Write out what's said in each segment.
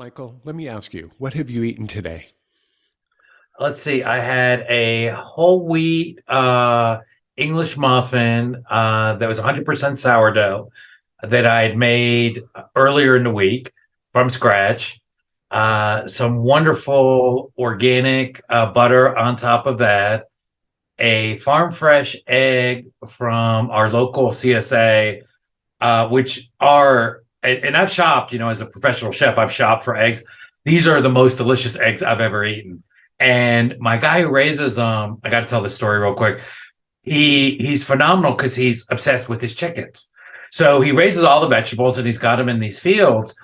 Michael, let me ask you, what have you eaten today? Let's see. I had a whole wheat English muffin that was 100% sourdough that I had made earlier in the week from scratch. Some wonderful organic butter on top of that. A farm fresh egg from our local CSA, which are, and I've shopped, as a professional chef, I've shopped for eggs. These are the most delicious eggs I've ever eaten. And my guy who raises them, I got to tell this story real quick. He's phenomenal because he's obsessed with his chickens. So he raises all the vegetables and he's got them in these fields,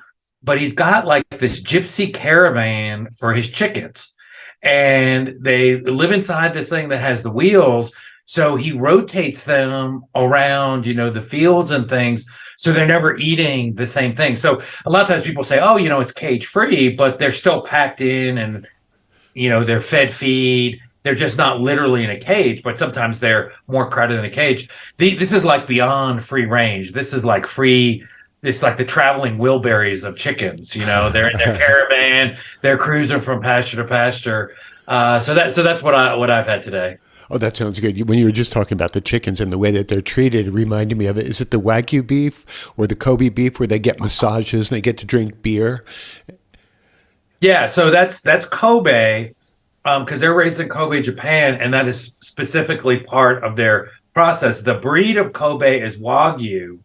but he's got like this gypsy caravan for his chickens. And they live inside this thing that has the wheels. So he rotates them around, the fields and things. So they're never eating the same thing. So a lot of times people say, oh, it's cage free, but they're still packed in and they're fed feed. They're just not literally in a cage, but sometimes they're more crowded in a cage. This is like beyond free range. This is like free. It's like the traveling Wilburys of chickens. They're in their caravan. They're cruising from pasture to pasture. So that's what I've had today. Oh, that sounds good. When you were just talking about the chickens and the way that they're treated, it reminded me of it. Is it the Wagyu beef or the Kobe beef where they get massages and they get to drink beer? Yeah, so that's Kobe, because they're raised in Kobe, Japan, and that is specifically part of their process. The breed of Kobe is Wagyu,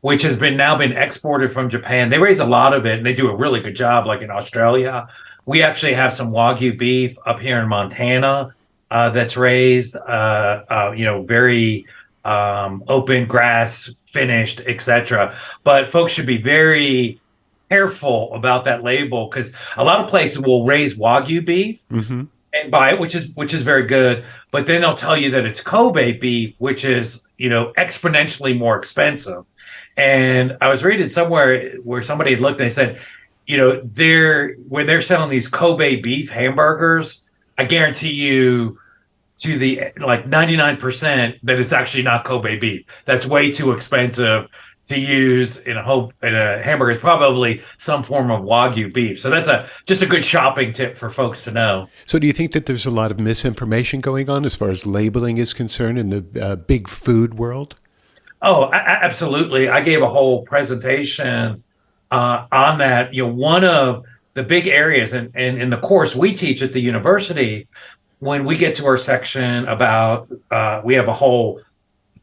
which has been exported from Japan. They raise a lot of it, and they do a really good job. Like in Australia, we actually have some Wagyu beef up here in Montana that's raised, very open, grass finished, etc. But folks should be very careful about that label because a lot of places will raise Wagyu beef Mm-hmm. and buy it, which is very good. But then they'll tell you that it's Kobe beef, which is exponentially more expensive. And I was reading somewhere where somebody had looked and they said, they're when they're selling these Kobe beef hamburgers, I guarantee you to the like 99% that it's actually not Kobe beef. That's way too expensive to use in a hamburger. It's probably some form of Wagyu beef. So that's just a good shopping tip for folks to know. So, do you think that there's a lot of misinformation going on as far as labeling is concerned in the big food world? Oh, absolutely. I gave a whole presentation on that. One of the big areas, and in the course we teach at the university, when we get to our section about, we have a whole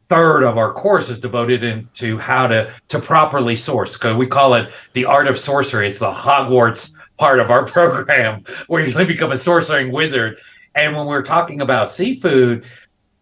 third of our course is devoted into how to properly source. Because we call it the art of sorcery. It's the Hogwarts part of our program where you become a sorcering wizard. And when we're talking about seafood,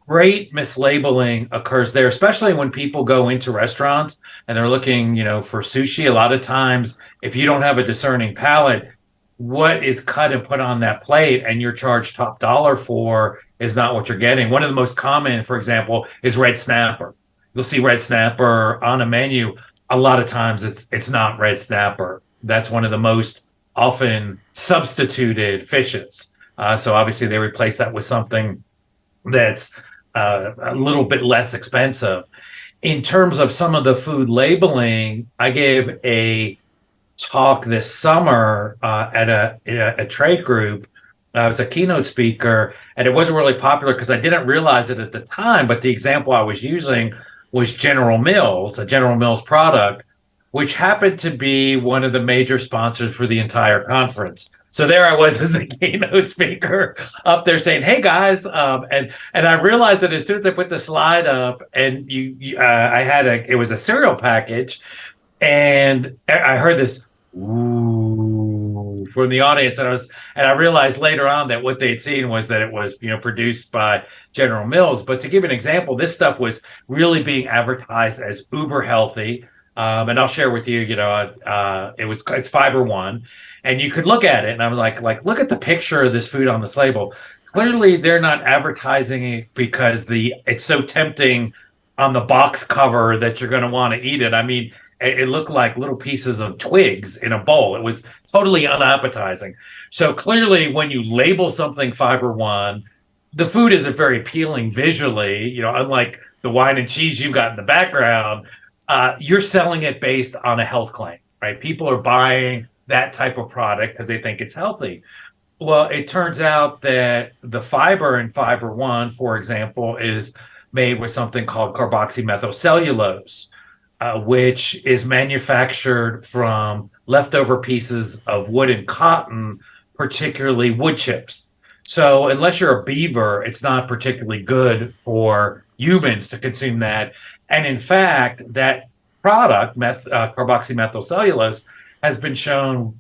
great mislabeling occurs there, especially when people go into restaurants and they're looking, for sushi. A lot of times, if you don't have a discerning palate, what is cut and put on that plate and you're charged top dollar for is not what you're getting. One of the most common, for example, is red snapper. You'll see red snapper on a menu. A lot of times it's not red snapper. That's one of the most often substituted fishes. So obviously they replace that with something that's a little bit less expensive. In terms of some of the food labeling, I gave a talk this summer at a trade group. I was a keynote speaker, and it wasn't really popular because I didn't realize it at the time. But the example I was using was General Mills, a General Mills product, which happened to be one of the major sponsors for the entire conference. So there I was as a keynote speaker up there saying, "Hey guys," and I realized that as soon as I put the slide up, and I had it was a cereal package, and I heard this ooh from the audience, and I realized later on that what they'd seen was that it was produced by General Mills. But to give an example, this stuff was really being advertised as uber healthy, and I'll share with you. It's Fiber One, and you could look at it, and I was like look at the picture of this food on this label. Clearly, they're not advertising it because it's so tempting on the box cover that you're going to want to eat it. I mean, it looked like little pieces of twigs in a bowl. It was totally unappetizing. So clearly, when you label something Fiber One, the food isn't very appealing visually. Unlike the wine and cheese you've got in the background, you're selling it based on a health claim, right? People are buying that type of product because they think it's healthy. Well, it turns out that the fiber in fiber one, for example, is made with something called carboxymethylcellulose, which is manufactured from leftover pieces of wood and cotton, particularly wood chips. So, unless you're a beaver, it's not particularly good for humans to consume that. And in fact, that product, carboxymethylcellulose, has been shown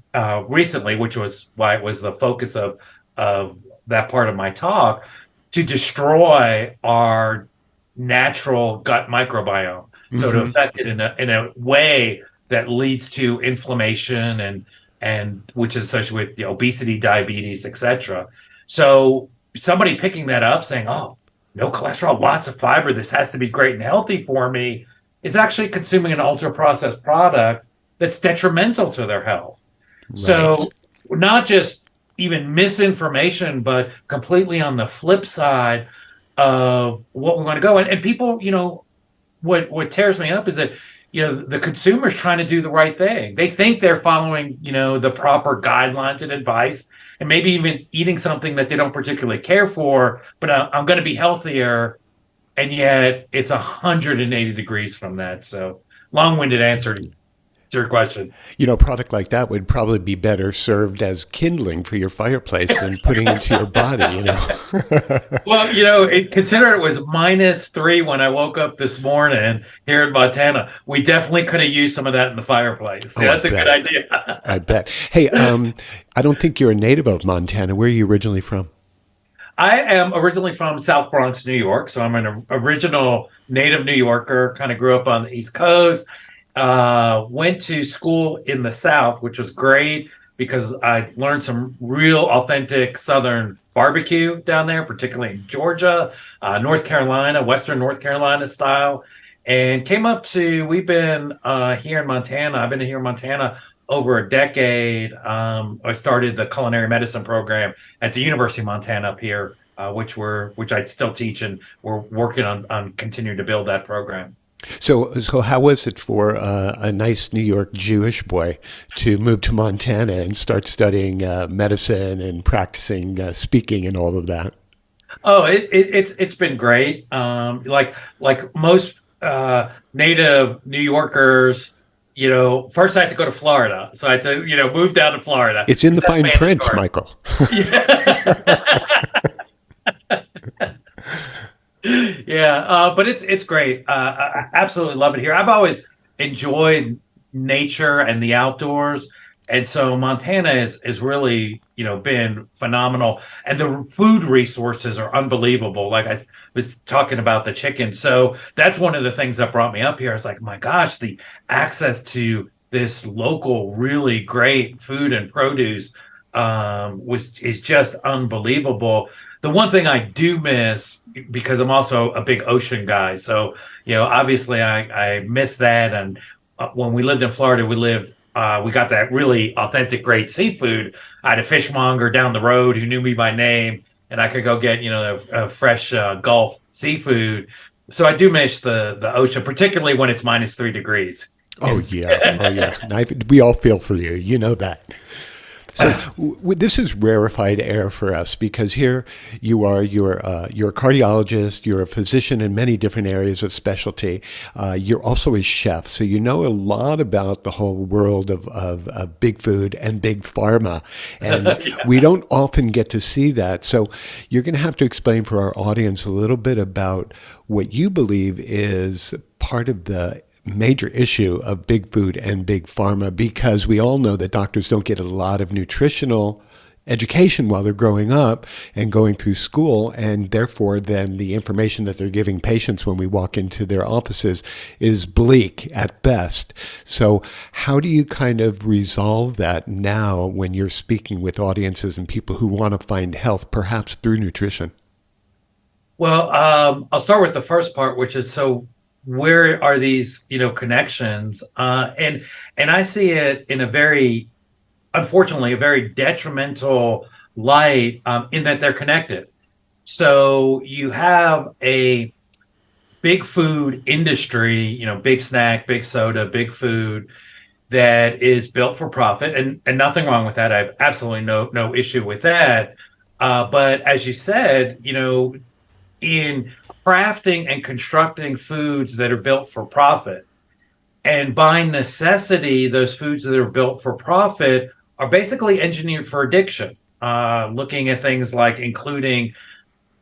recently, which was why it was the focus of that part of my talk, to destroy our natural gut microbiome. So to Hmm. affect it in a way that leads to inflammation and which is associated with obesity, diabetes, etc. So somebody picking that up saying, "Oh, no cholesterol, lots of fiber. This has to be great and healthy for me," is actually consuming an ultra processed product that's detrimental to their health. Right. So not just even misinformation, but completely on the flip side of what we want to go. And people, what tears me up is that the consumer's trying to do the right thing. They think they're following the proper guidelines and advice, and maybe even eating something that they don't particularly care for. But I'm going to be healthier, and yet it's 180 degrees from that. So long-winded answer to your question. A product like that would probably be better served as kindling for your fireplace than putting into your body. Well, consider it was -3 when I woke up this morning here in Montana. We definitely could have used some of that in the fireplace. Oh, Yeah, I that's a good bet. idea. I bet. Hey, I don't think you're a native of Montana. Where are you originally from? I am originally from South Bronx, New York, so I'm an original native New Yorker. Kind of grew up on the East Coast. Went to school in the South, which was great because I learned some real authentic Southern barbecue down there, particularly in Georgia, North Carolina, Western North Carolina style. And came up to, we've been here in Montana. I've been here in Montana over a decade. I started the culinary medicine program at the University of Montana up here, which I still teach, and we're working on continuing to build that program. So how was it for a nice New York Jewish boy to move to Montana and start studying medicine and practicing speaking and all of that? Oh, it's been great. Like most native New Yorkers, first I had to go to Florida, so I had to move down to Florida It's in the because that's fine print, mandatory. Michael. Yeah. Yeah, but it's great. I absolutely love it here. I've always enjoyed nature and the outdoors, and so Montana is really been phenomenal, and the food resources are unbelievable. Like was talking about the chicken, so that's one of the things that brought me up here. I was like, my gosh, the access to this local, really great food and produce was is just unbelievable. The one thing I do miss, because I'm also a big ocean guy, so obviously I miss that. And when we lived in Florida, we got that really authentic, great seafood. I had a fishmonger down the road who knew me by name, and I could go get fresh Gulf seafood. So I do miss the ocean, particularly when it's -3 degrees. Oh yeah, oh yeah. We all feel for you. You know that. So this is rarefied air for us because here you are. You're a cardiologist. You're a physician in many different areas of specialty. You're also a chef, so you know a lot about the whole world of big food and big pharma, and we don't often get to see that. So you're going to have to explain for our audience a little bit about what you believe is part of the major issue of big food and big pharma, because we all know that doctors don't get a lot of nutritional education while they're growing up and going through school, and therefore then the information that they're giving patients when we walk into their offices is bleak at best. So how do you kind of resolve that now when you're speaking with audiences and people who want to find health perhaps through nutrition? Well, I'll start with the first part, which is, so where are these, connections? And I see it in a very, unfortunately, a very detrimental light, in that they're connected. So you have a big food industry, big snack, big soda, big food, that is built for profit, and nothing wrong with that. I have absolutely no issue with that. But as you said, in crafting and constructing foods that are built for profit, and by necessity, those foods that are built for profit are basically engineered for addiction. Looking at things like including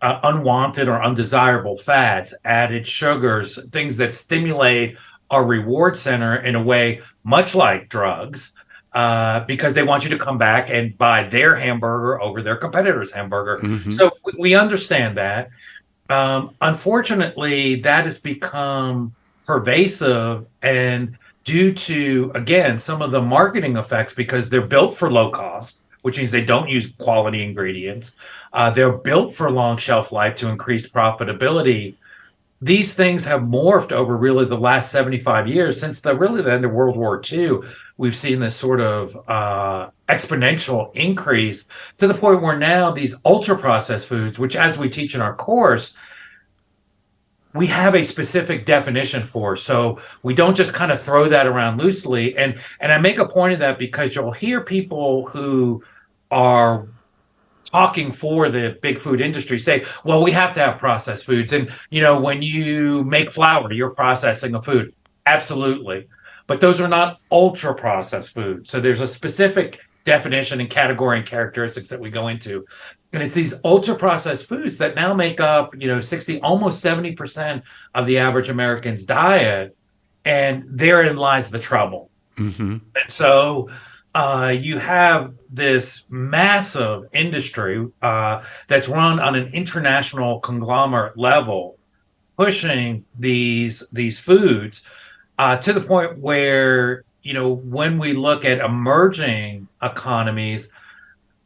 unwanted or undesirable fats, added sugars, things that stimulate our reward center in a way much like drugs, because they want you to come back and buy their hamburger over their competitor's hamburger. Hmm. So we understand that. Unfortunately, that has become pervasive, and due to, again, some of the marketing effects, because they're built for low cost, which means they don't use quality ingredients. They're built for long shelf life to increase profitability. These things have morphed over really the last 75 years since the end of World War II. We've seen this sort of exponential increase to the point where now these ultra processed foods, which as we teach in our course, we have a specific definition for. So we don't just kind of throw that around loosely. And I make a point of that because you'll hear people who are talking for the big food industry say, well, we have to have processed foods. And, when you make flour, you're processing a food. Absolutely. But those are not ultra processed foods. So there's a specific definition and category and characteristics that we go into. And it's these ultra processed foods that now make up, 60, almost 70% of the average American's diet. And therein lies the trouble. Hmm. And so you have this massive industry that's run on an international conglomerate level, pushing these foods to the point where, when we look at emerging economies,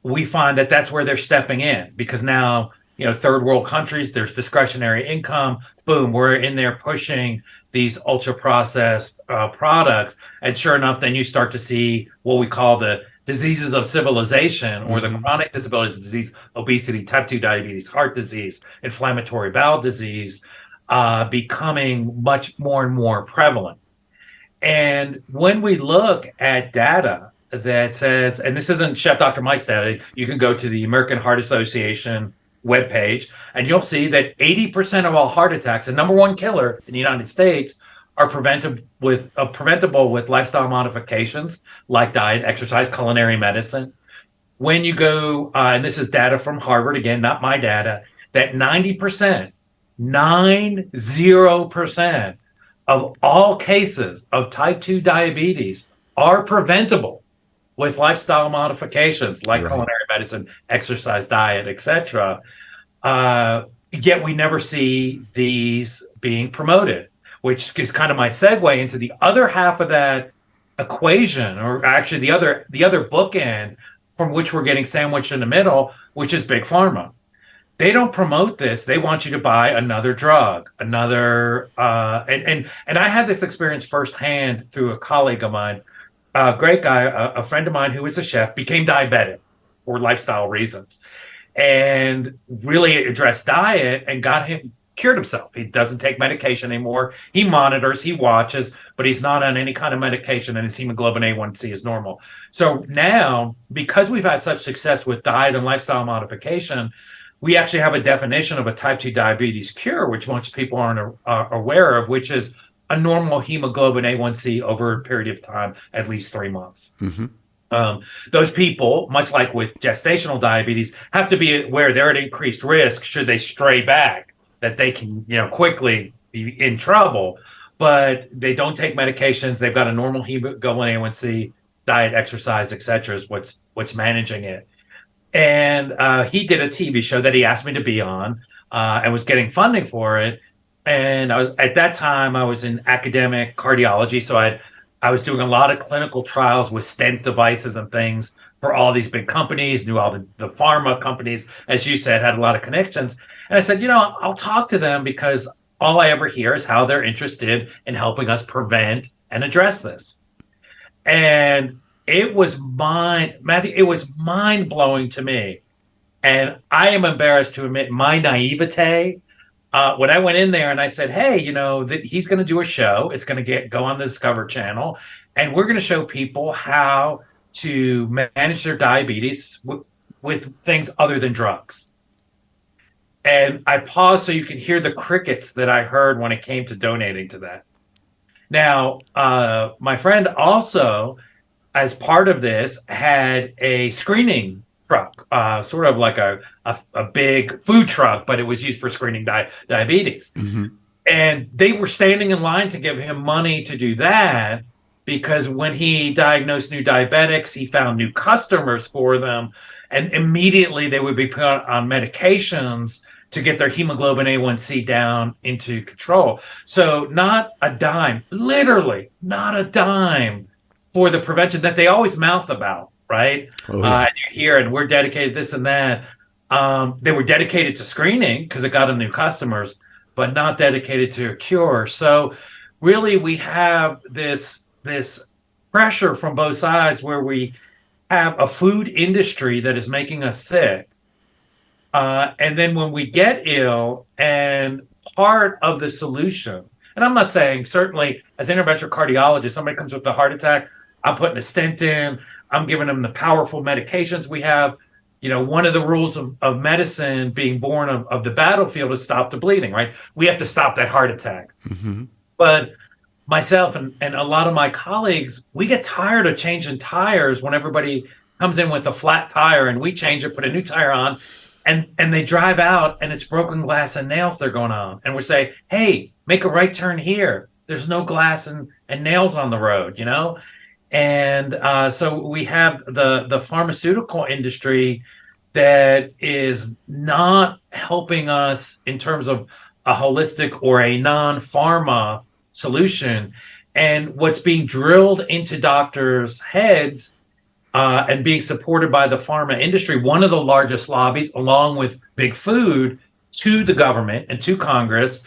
we find that that's where they're stepping in, because now, third world countries, there's discretionary income. Boom, we're in there pushing these ultra processed products. And sure enough, then you start to see what we call the diseases of civilization, or the Hmm. chronic disabilities of disease, obesity, type 2 diabetes, heart disease, inflammatory bowel disease, becoming much more and more prevalent. And when we look at data that says, and this isn't Chef Dr. Mike's data, you can go to the American Heart Association webpage, and you'll see that 80% of all heart attacks, the number one killer in the United States, are preventable with lifestyle modifications like diet, exercise, culinary medicine. When you go, and this is data from Harvard, again, not my data, that 90%, 90% of all cases of type 2 diabetes are preventable with lifestyle modifications like Right. culinary medicine, exercise, diet, etc. Yet we never see these being promoted, which is kind of my segue into the other half of that equation, or actually the other bookend from which we're getting sandwiched in the middle, which is big pharma. They don't promote this. They want you to buy another drug, another and I had this experience firsthand through a colleague of mine, a great guy, a friend of mine who was a chef, became diabetic for lifestyle reasons, and really addressed diet and got him cured himself. He doesn't take medication anymore. He monitors, he watches, but he's not on any kind of medication, and his hemoglobin A1C is normal. So now, because we've had such success with diet and lifestyle modification, we actually have a definition of a type 2 diabetes cure, which most people aren't aware of, which is a normal hemoglobin A1C over a period of time, at least 3 months. Hmm. Those people, much like with gestational diabetes, have to be aware they're at increased risk should they stray back, that they can, quickly be in trouble. But they don't take medications. They've got a normal hemoglobin A1C, diet, exercise, etc. is what's managing it. And he did a TV show that he asked me to be on, and was getting funding for it. And I was, at that time, I was in academic cardiology, so I was doing a lot of clinical trials with stent devices and things for all these big companies, knew all the pharma companies, as you said, had a lot of connections. And I said, I'll talk to them, because all I ever hear is how they're interested in helping us prevent and address this. And it was mind blowing to me. And I am embarrassed to admit my naivete. When I went in there and I said, hey, he's going to do a show, it's going to go on the Discover Channel, And we're going to show people how to manage their diabetes with things other than drugs. And I paused so you can hear the crickets that I heard when it came to donating to that. Now, my friend also, as part of this, had a screening truck, sort of like a big food truck, but it was used for screening diabetes. Mm-hmm. And they were standing in line to give him money to do that because when he diagnosed new diabetics, he found new customers for them. And immediately they would be put on medications to get their hemoglobin A1C down into control. So, not a dime, literally, not a dime for the prevention that they always mouth about, right? Oh, yeah. And you hear, and we're dedicated to this and that. They were dedicated to screening because it got them new customers, but not dedicated to a cure. So really we have this pressure from both sides where we have a food industry that is making us sick. And then when we get ill, and part of the solution, and I'm not saying certainly as an interventional cardiologist, somebody comes with a heart attack, I'm putting a stent in, I'm giving them the powerful medications we have. One of the rules of medicine being born of the battlefield is stop the bleeding, right? We have to stop that heart attack. Mm-hmm. But myself and a lot of my colleagues, we get tired of changing tires when everybody comes in with a flat tire and we change it, put a new tire on, and they drive out and it's broken glass and nails they're going on. And we say, hey, make a right turn here. There's no glass and nails on the road, And so we have the pharmaceutical industry that is not helping us in terms of a holistic or a non-pharma solution. And what's being drilled into doctors' heads and being supported by the pharma industry, one of the largest lobbies, along with big food, to the government and to Congress,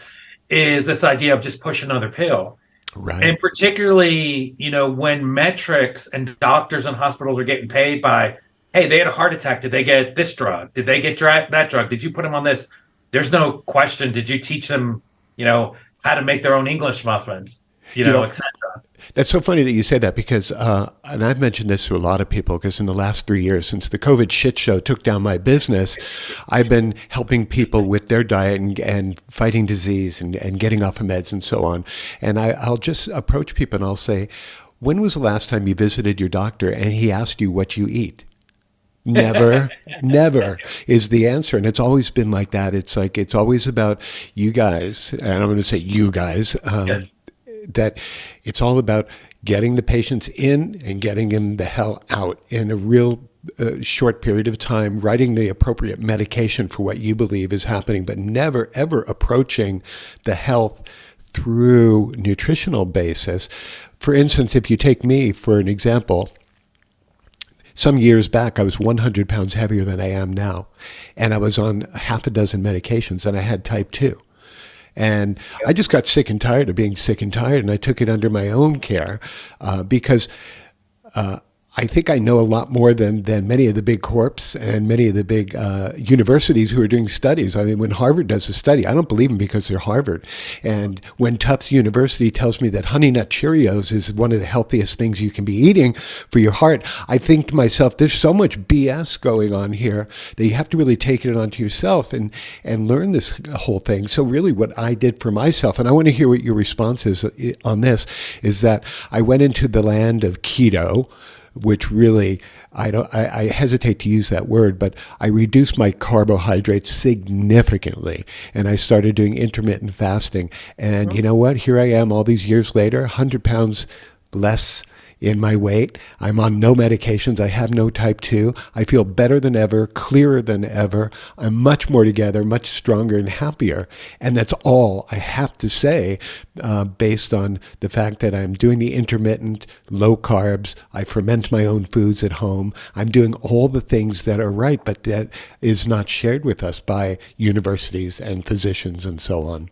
is this idea of just push another pill. Right. And particularly, when metrics and doctors and hospitals are getting paid by, hey, they had a heart attack. Did they get this drug? Did they get that drug? Did you put them on this? There's no question. Did you teach them, how to make their own English muffins, etc. That's so funny that you say that because, and I've mentioned this to a lot of people, because in the last 3 years, since the COVID shit show took down my business, I've been helping people with their diet and fighting disease and getting off of meds and so on. And I'll just approach people and I'll say, when was the last time you visited your doctor and he asked you what you eat? Never, never is the answer. And it's always been like that. It's always about you guys, and I'm going to say you guys, that it's all about getting the patients in and getting them the hell out in a real short period of time, writing the appropriate medication for what you believe is happening, but never, ever approaching the health through nutritional basis. For instance, if you take me for an example, some years back, I was 100 pounds heavier than I am now, and I was on half a dozen medications, and I had type 2. And I just got sick and tired of being sick and tired, and I took it under my own care because I think I know a lot more than many of the big corps and many of the big universities who are doing studies. I mean, when Harvard does a study, I don't believe them because they're Harvard. And when Tufts University tells me that Honey Nut Cheerios is one of the healthiest things you can be eating for your heart, I think to myself, there's so much BS going on here that you have to really take it onto yourself and learn this whole thing. So really what I did for myself, and I want to hear what your response is on this, is that I went into the land of keto, which really, I hesitate to use that word, but I reduced my carbohydrates significantly, and I started doing intermittent fasting. And you know what? Here I am all these years later, 100 pounds less in my weight. I'm on no medications. I have no type 2. I feel better than ever, clearer than ever. I'm much more together, much stronger and happier. And that's all I have to say based on the fact that I'm doing the intermittent, low carbs. I ferment my own foods at home. I'm doing all the things that are right, but that is not shared with us by universities and physicians and so on.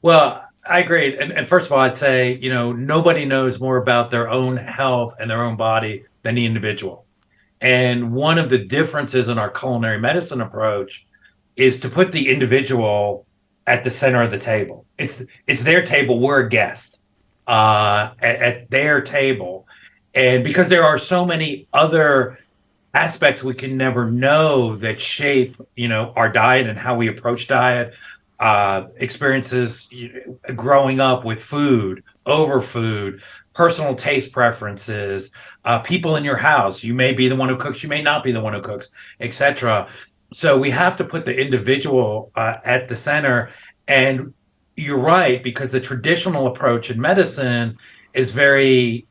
Well, I agree. And first of all, I'd say, nobody knows more about their own health and their own body than the individual. And one of the differences in our culinary medicine approach is to put the individual at the center of the table. It's their table. We're a guest. at their table. And because there are so many other aspects we can never know that shape, our diet and how we approach diet, experiences growing up with food, over food, personal taste preferences, people in your house. You may be the one who cooks, you may not be the one who cooks, etc. So we have to put the individual at the center. And you're right, because the traditional approach in medicine is very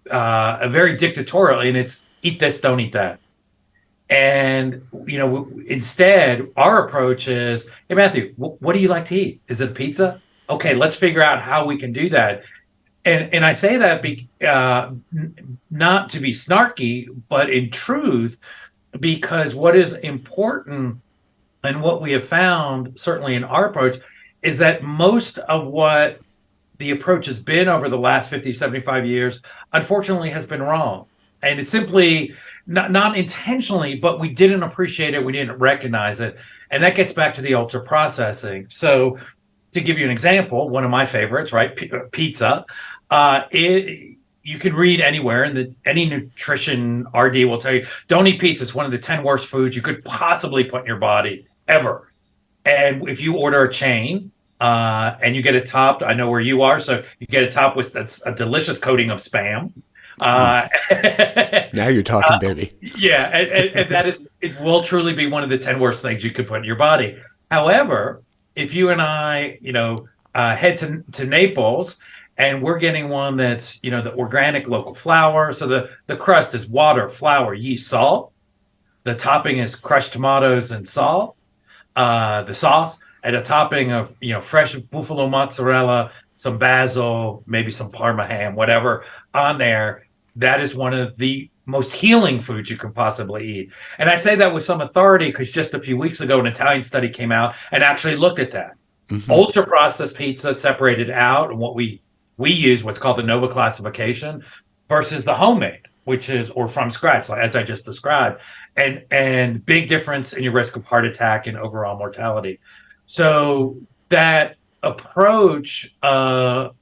dictatorial, and it's eat this, don't eat that. And instead, our approach is, hey Matthew, what do you like to eat? Is it a pizza? Okay, let's figure out how we can do that. And I say that not to be snarky, but in truth, because what is important and what we have found, certainly in our approach, is that most of what the approach has been over the last 50, 75 years, unfortunately, has been wrong. And it's simply not intentionally, but we didn't appreciate it. We didn't recognize it. And that gets back to the ultra processing. So, to give you an example, one of my favorites, right? Pizza. You can read anywhere, and any nutrition RD will tell you, don't eat pizza. It's one of the 10 worst foods you could possibly put in your body ever. And if you order a chain, and you get it topped, I know where you are, so you get it topped with a delicious coating of spam. Uh, Now you're talking, baby. yeah, and that is, it will truly be one of the 10 worst things you could put in your body. However, if you and I, head to Naples, and we're getting one that's, the organic local flour. So the crust is water, flour, yeast, salt. The topping is crushed tomatoes and salt. The sauce, and a topping of fresh buffalo mozzarella, some basil, maybe some Parma ham, whatever on there. That is one of the most healing foods you can possibly eat. And I say that with some authority because just a few weeks ago, an Italian study came out and actually looked at that. Mm-hmm. Ultra processed pizza separated out, and what we use what's called the Nova classification versus the homemade, which is or from scratch, like as I just described, and big difference in your risk of heart attack and overall mortality. So that approach of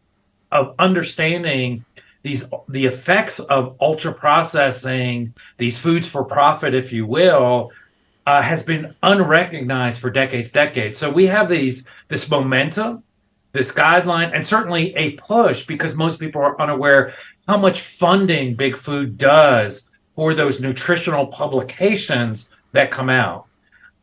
understanding the effects of ultra processing these foods for profit, if you will, has been unrecognized for decades. So we have this momentum, this guideline, and certainly a push, because most people are unaware how much funding Big Food does for those nutritional publications that come out.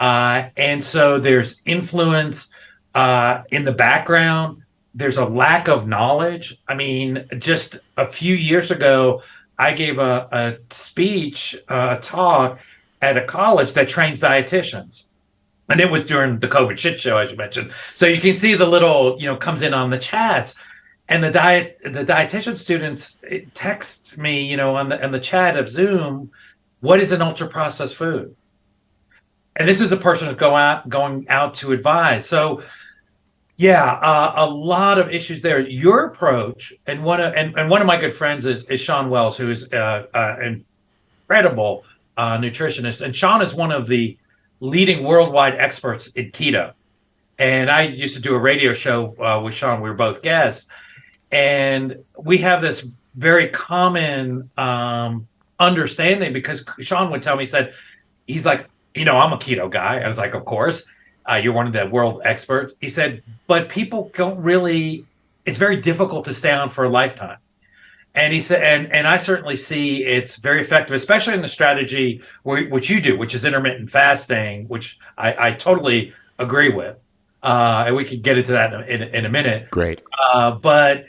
And so there's influence in the background. There's a lack of knowledge. I mean, just a few years ago, I gave a speech, a talk at a college that trains dietitians. And it was during the COVID shit show, as you mentioned. So you can see the little, comes in on the chats. And the dietitian students text me, on the chat of Zoom, what is an ultra processed food? And this is a person who's going out to advise. So, yeah, a lot of issues there. Your approach, and one of my good friends is Sean Wells, who is an incredible nutritionist, and Sean is one of the leading worldwide experts in keto. And I used to do a radio show with Sean. We were both guests, and we have this very common understanding, because Sean would tell me, he's like, I'm a keto guy. I was like, of course, you're one of the world experts. He said, but people don't really, it's very difficult to stay on for a lifetime. And he said, and I certainly see it's very effective, especially in the strategy which you do, which is intermittent fasting, which I totally agree with. And we could get into that in a minute. Great. But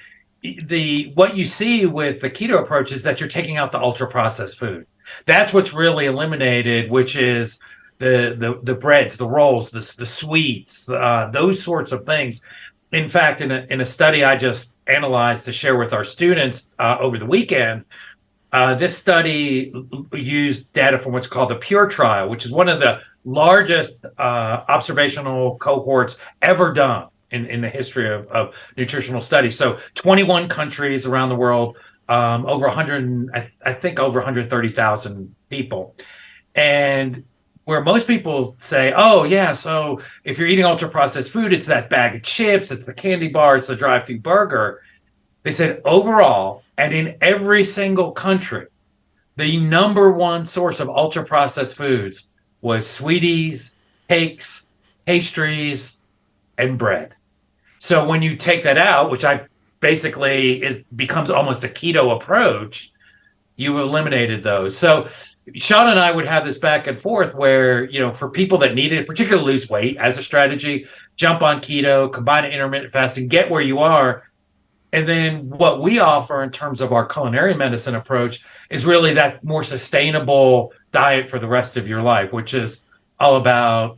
what you see with the keto approach is that you're taking out the ultra processed food. That's what's really eliminated, which is the breads, the rolls, the sweets, those sorts of things. In fact, in a study I just analyzed to share with our students over the weekend, this study used data from what's called the PURE trial, which is one of the largest observational cohorts ever done in the history of nutritional studies. So 21 countries around the world, over 100, I think over 130,000 people. And where most people say, oh, yeah, so if you're eating ultra processed food, it's that bag of chips, it's the candy bar, it's the drive-through burger. They said overall, and in every single country, the number one source of ultra processed foods was sweeties, cakes, pastries, and bread. So when you take that out, which I basically is becomes almost a keto approach, you eliminated those. So Sean and I would have this back and forth where, for people that needed, particularly lose weight as a strategy, jump on keto, combine it intermittent fasting, get where you are. And then what we offer in terms of our culinary medicine approach is really that more sustainable diet for the rest of your life, which is all about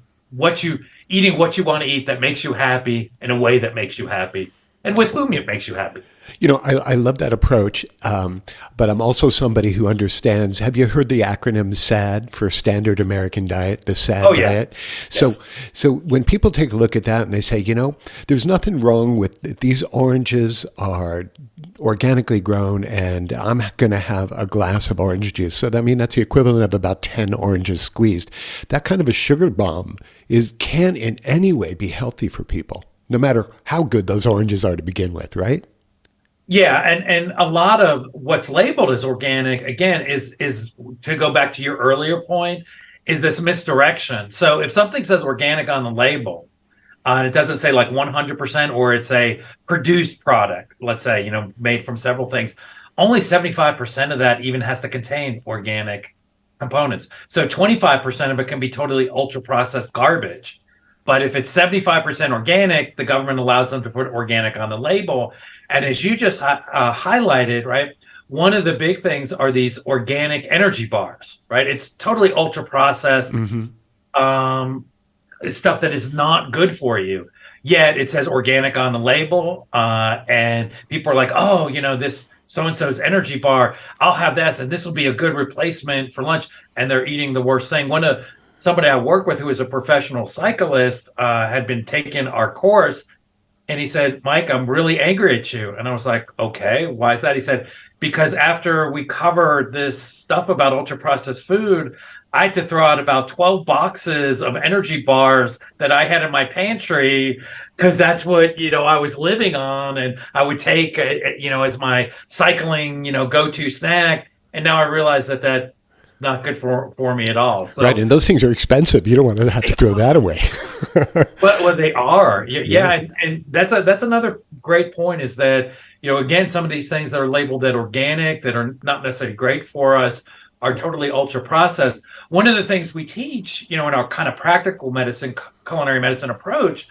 eating what you want to eat that makes you happy in a way that makes you happy and with whom it makes you happy. I love that approach, but I'm also somebody who understands. Have you heard the acronym SAD for Standard American Diet, the SAD Oh yeah. diet? So when people take a look at that and they say, there's nothing wrong with these oranges are organically grown and I'm going to have a glass of orange juice. So that's the equivalent of about 10 oranges squeezed. That kind of a sugar bomb can in any way be healthy for people, no matter how good those oranges are to begin with, right? Yeah, and a lot of what's labeled as organic again is to go back to your earlier point, is this misdirection. So if something says organic on the label, and it doesn't say like 100% or it's a produced product, let's say, made from several things, only 75% of that even has to contain organic components. So 25% of it can be totally ultra processed garbage. But if it's 75% organic, the government allows them to put organic on the label. And as you just highlighted, right, one of the big things are these organic energy bars, right? It's totally ultra processed stuff that is not good for you. Yet it says organic on the label, and people are like, oh, this so-and-so's energy bar, I'll have that, and this will be a good replacement for lunch. And they're eating the worst thing. Somebody I work with who is a professional cyclist had been taking our course, and he said, Mike, I'm really angry at you. And I was like, okay, why is that? He said, because after we covered this stuff about ultra processed food, I had to throw out about 12 boxes of energy bars that I had in my pantry because that's what, I was living on. And I would take, as my cycling, go-to snack. And now I realize that that's not good for me at all. Right, So, and those things are expensive. You don't want to have to throw that away. well, they are. Yeah. Yeah. And that's another great point is that, again, some of these things that are labeled that organic, that are not necessarily great for us, are totally ultra processed. One of the things we teach, in our kind of practical medicine, culinary medicine approach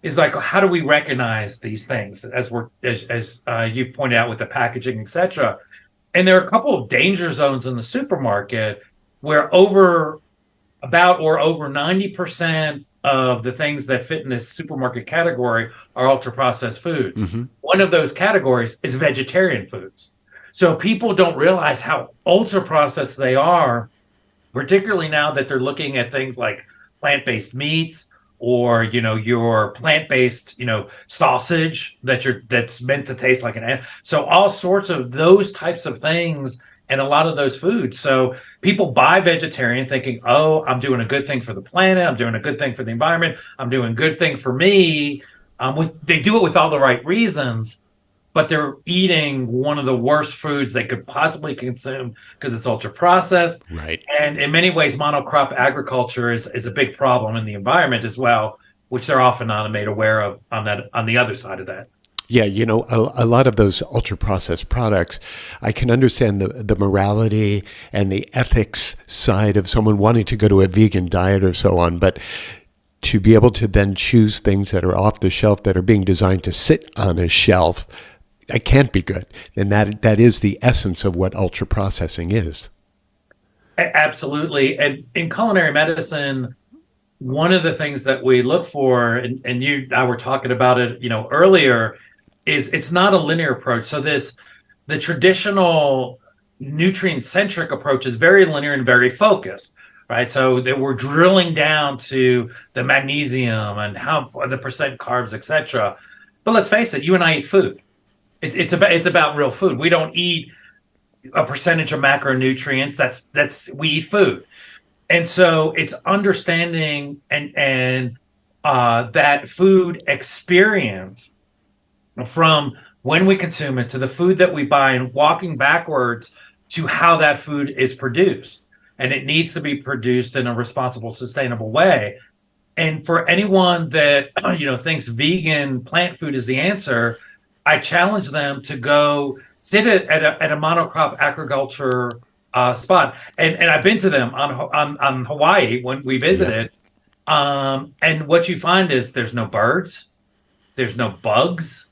is like, how do we recognize these things as you pointed out with the packaging, et cetera. And there are a couple of danger zones in the supermarket where over 90% of the things that fit in this supermarket category are ultra processed foods. Mm-hmm. One of those categories is vegetarian foods. So people don't realize how ultra processed they are, particularly now that they're looking at things like plant-based meats or your plant-based sausage that's meant to taste like an animal. So all sorts of those types of things and a lot of those foods. So people buy vegetarian thinking, oh, I'm doing a good thing for the planet, I'm doing a good thing for the environment, I'm doing a good thing for me. They do it with all the right reasons, but they're eating one of the worst foods they could possibly consume because it's ultra processed. Right. And in many ways, monocrop agriculture is a big problem in the environment as well, which they're often not made aware of on the other side of that. Yeah, a lot of those ultra processed products, I can understand the morality and the ethics side of someone wanting to go to a vegan diet or so on, but to be able to then choose things that are off the shelf that are being designed to sit on a shelf, it can't be good. And that is the essence of what ultra processing is. Absolutely. And in culinary medicine, one of the things that we look for, and you and I were talking about it, earlier, is it's not a linear approach. So the traditional nutrient-centric approach is very linear and very focused, right? So that we're drilling down to the magnesium and how the percent carbs, etc. But let's face it, you and I eat food. It's about real food. We don't eat a percentage of macronutrients. We eat food. And so it's understanding and that food experience from when we consume it, to the food that we buy, and walking backwards to how that food is produced. And it needs to be produced in a responsible, sustainable way. And for anyone that thinks vegan plant food is the answer, I challenge them to go sit at a monocrop agriculture spot. And I've been to them on Hawaii when we Yeah. visited. And what you find is there's no birds, there's no bugs,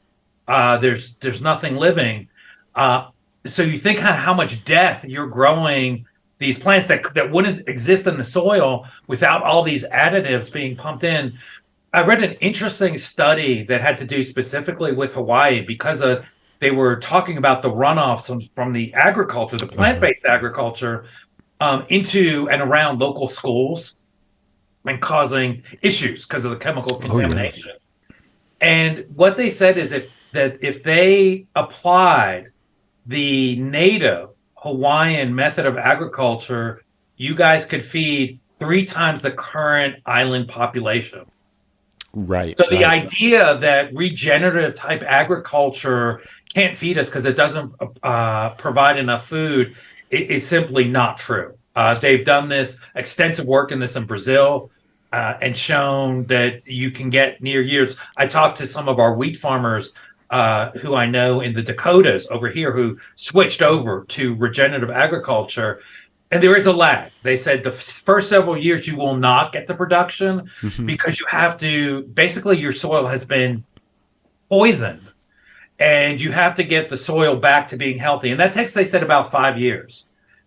there's nothing living. Uh, so you think how much death you're growing these plants that wouldn't exist in the soil without all these additives being pumped in. I read an interesting study that had to do specifically with Hawaii because they were talking about the runoffs from the agriculture, the Uh-huh. plant-based agriculture, into and around local schools and causing issues because of the chemical Oh, yeah. contamination. And what they said is if they applied the native Hawaiian method of agriculture, you guys could feed 3 times the current island population. Right, So the right. idea that regenerative type agriculture can't feed us because it doesn't provide enough food is simply not true. They've done this extensive work in this in Brazil and shown that you can get near yields. I talked to some of our wheat farmers who I know in the Dakotas over here who switched over to regenerative agriculture. And there is a lag. They said the first several years you will not get the production Hmm. because you have to basically your soil has been poisoned and you have to get the soil back to being healthy. And that takes, they said, about 5 years.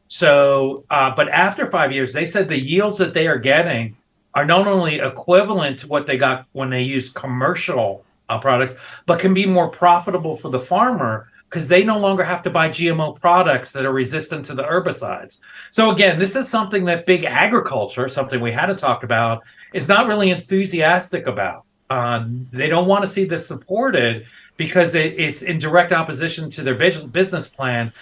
So, but after 5 years, they said the yields that they are getting are not only equivalent to what they got when they used commercial products, but can be more profitable for the farmer because they no longer have to buy GMO products that are resistant to the herbicides. So again, this is something that big agriculture, something we hadn't talked about, is not really enthusiastic about. They don't want to see this supported because it's in direct opposition to their business plan.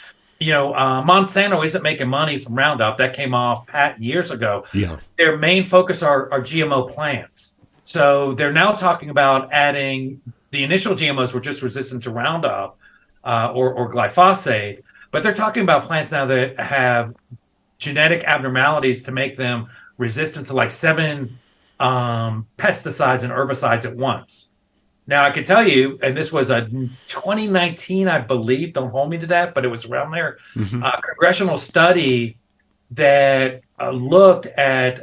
Monsanto isn't making money from Roundup. That came off patent years ago. Yeah. Their main focus are GMO plants. So they're now talking about adding the initial GMOs were just resistant to Roundup or glyphosate, but they're talking about plants now that have genetic abnormalities to make them resistant to like 7 pesticides and herbicides at once. Now, I can tell you, and this was a 2019, I believe, don't hold me to that, but it was around there, Hmm. congressional study that looked at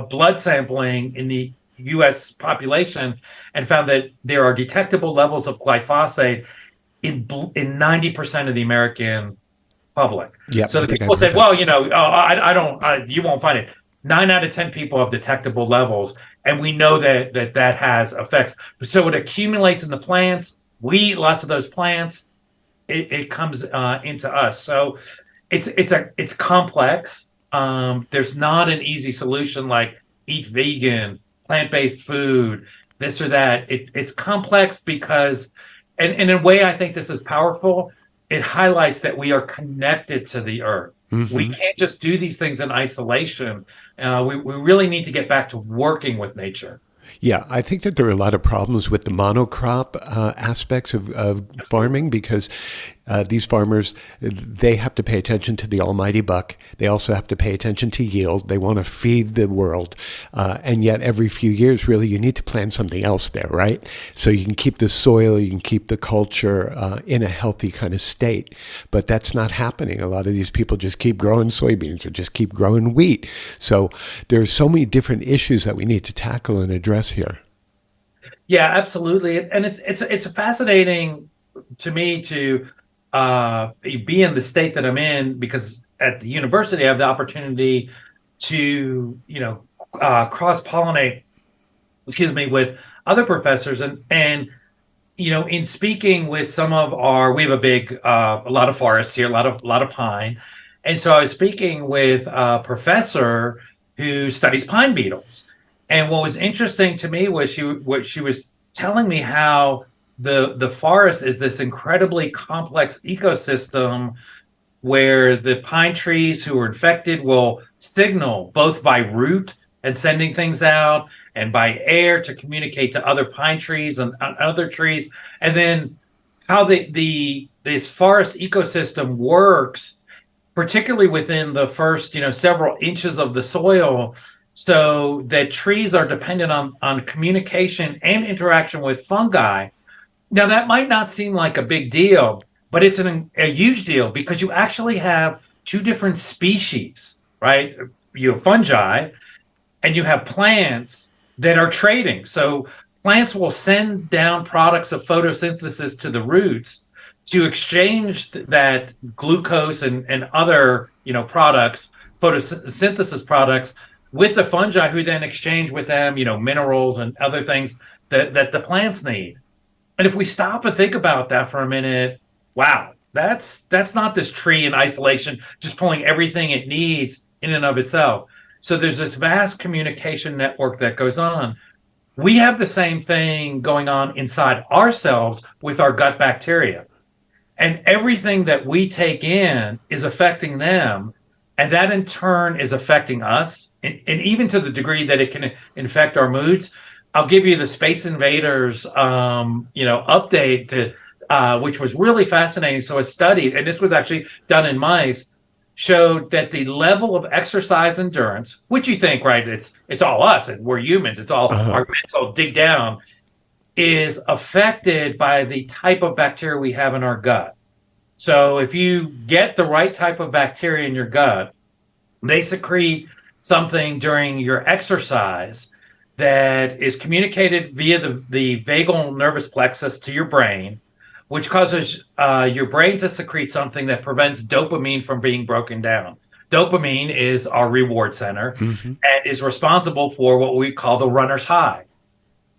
blood sampling in the U.S. population and found that there are detectable levels of glyphosate in 90% of the American public. Yep, So I the think I've people heard said, that. well, I don't, you won't find it. 9 out of 10 people have detectable levels, and we know that has effects. So it accumulates in the plants. We eat lots of those plants. It comes into us. So it's complex. There's not an easy solution like eat vegan, plant-based food, this or that. It's complex because, and in a way, I think this is powerful. It highlights that we are connected to the earth. We Hmm. can't just do these things in isolation. We really need to get back to working with nature. Yeah, I think that there are a lot of problems with the monocrop aspects of farming because these farmers, they have to pay attention to the almighty buck. They also have to pay attention to yield. They want to feed the world. And yet every few years, really, you need to plant something else there, right? So you can keep the soil, you can keep the culture in a healthy kind of state. But that's not happening. A lot of these people just keep growing soybeans or just keep growing wheat. So there's so many different issues that we need to tackle and address here. Yeah, absolutely. And it's fascinating to me to be in the state that I'm in because at the university I have the opportunity to cross pollinate, excuse me, with other professors and in speaking with some of we have a lot of forests here, a lot of pine, and so I was speaking with a professor who studies pine beetles, and what was interesting to me was what she was telling me how the forest is this incredibly complex ecosystem where the pine trees who are infected will signal both by root and sending things out and by air to communicate to other pine trees and other trees. And then how this forest ecosystem works, particularly within the first, several inches of the soil, so that trees are dependent on communication and interaction with fungi. Now, that might not seem like a big deal, but it's a huge deal because you actually have two different species, right? You have fungi and you have plants that are trading. So plants will send down products of photosynthesis to the roots to exchange that glucose and other products, photosynthesis products, with the fungi, who then exchange with them minerals and other things that the plants need. And if we stop and think about that for a minute, wow, that's not this tree in isolation just pulling everything it needs in and of itself. So there's this vast communication network that goes on. We have the same thing going on inside ourselves with our gut bacteria. And everything that we take in is affecting them. And that in turn is affecting us. And even to the degree that it can infect our moods. I'll give you the Space Invaders, update which was really fascinating. So a study, and this was actually done in mice, showed that the level of exercise endurance, which you think, right, it's all us and we're humans, it's all our mental dig down, is affected by the type of bacteria we have in our gut. So if you get the right type of bacteria in your gut, they secrete something during your exercise that is communicated via the vagal nervous plexus to your brain, which causes your brain to secrete something that prevents dopamine from being broken down. Dopamine is our reward center and is responsible for what we call the runner's high.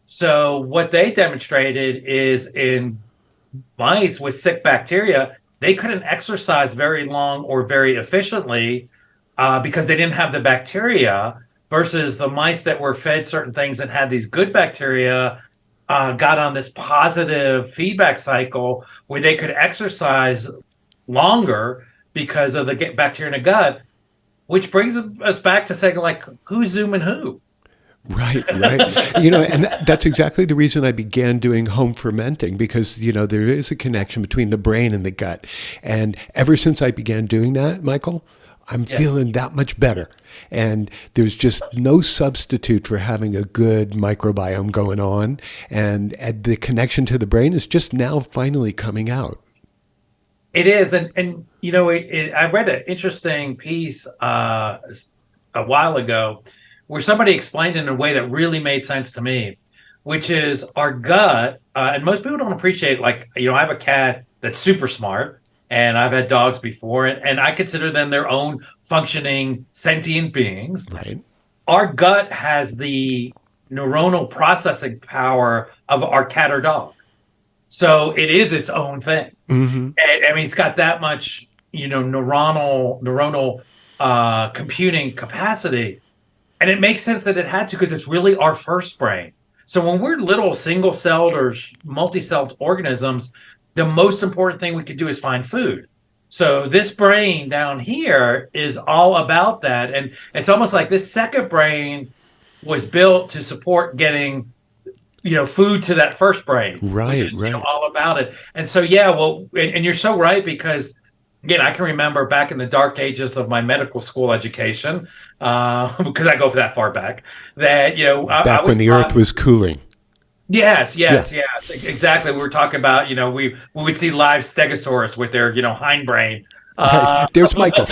So what they demonstrated is in mice with sick bacteria, they couldn't exercise very long or very efficiently because they didn't have the bacteria, versus the mice that were fed certain things and had these good bacteria got on this positive feedback cycle where they could exercise longer because of the bacteria in the gut, which brings us back to saying, like, who's zooming who? Right. And that's exactly the reason I began doing home fermenting, because, there is a connection between the brain and the gut. And ever since I began doing that, Michael, I'm feeling that much better. And there's just no substitute for having a good microbiome going on. And the connection to the brain is just now finally coming out. It is. And I read an interesting piece a while ago where somebody explained it in a way that really made sense to me, which is our gut. And most people don't appreciate, I have a cat that's super smart. And I've had dogs before, and I consider them their own functioning sentient beings. Right. Our gut has the neuronal processing power of our cat or dog. So it is its own thing. Mm-hmm. I mean, it's got that much, neuronal computing capacity. And it makes sense that it had to, because it's really our first brain. So when we're little single-celled or multi-celled organisms, the most important thing we could do is find food. So this brain down here is all about that. And it's almost like this second brain was built to support getting, food to that first brain. Right, which is, right. All about it. And so, and you're so right, because again, I can remember back in the dark ages of my medical school education, because I go that far back, that, back when the earth was cooling. Yes, exactly. We were talking about, we would see live stegosaurus with their, hindbrain. Right. There's Michael.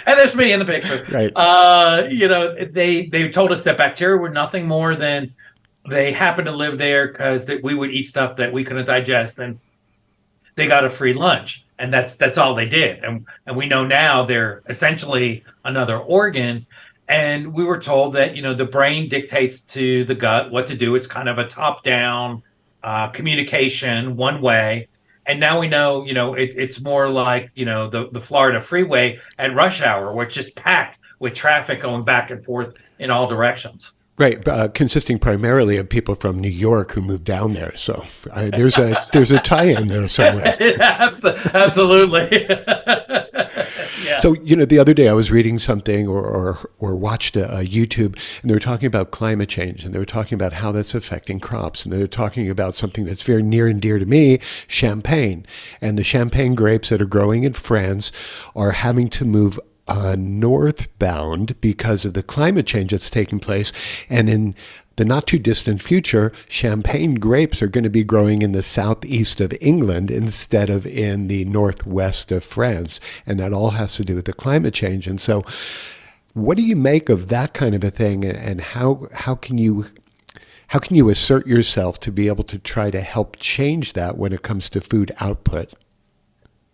And there's me in the picture. Right. They told us that bacteria were nothing more than they happened to live there because we would eat stuff that we couldn't digest, and they got a free lunch. And that's all they did. And we know now they're essentially another organ. And we were told that, the brain dictates to the gut what to do. It's kind of a top-down communication, one way. And now we know, it's more like, the Florida freeway at rush hour, where it's just packed with traffic going back and forth in all directions. Right, consisting primarily of people from New York who moved down there. So there's a tie-in there somewhere. Absolutely. Yeah. So, the other day I was reading something or watched a YouTube, and they were talking about climate change, and they were talking about how that's affecting crops. And they were talking about something that's very near and dear to me, champagne. And the champagne grapes that are growing in France are having to move northbound because of the climate change that's taking place. And in the not too distant future, champagne grapes are going to be growing in the southeast of England instead of in the northwest of France. And that all has to do with the climate change. And so, what do you make of that kind of a thing? And how can you assert yourself to be able to try to help change that when it comes to food output?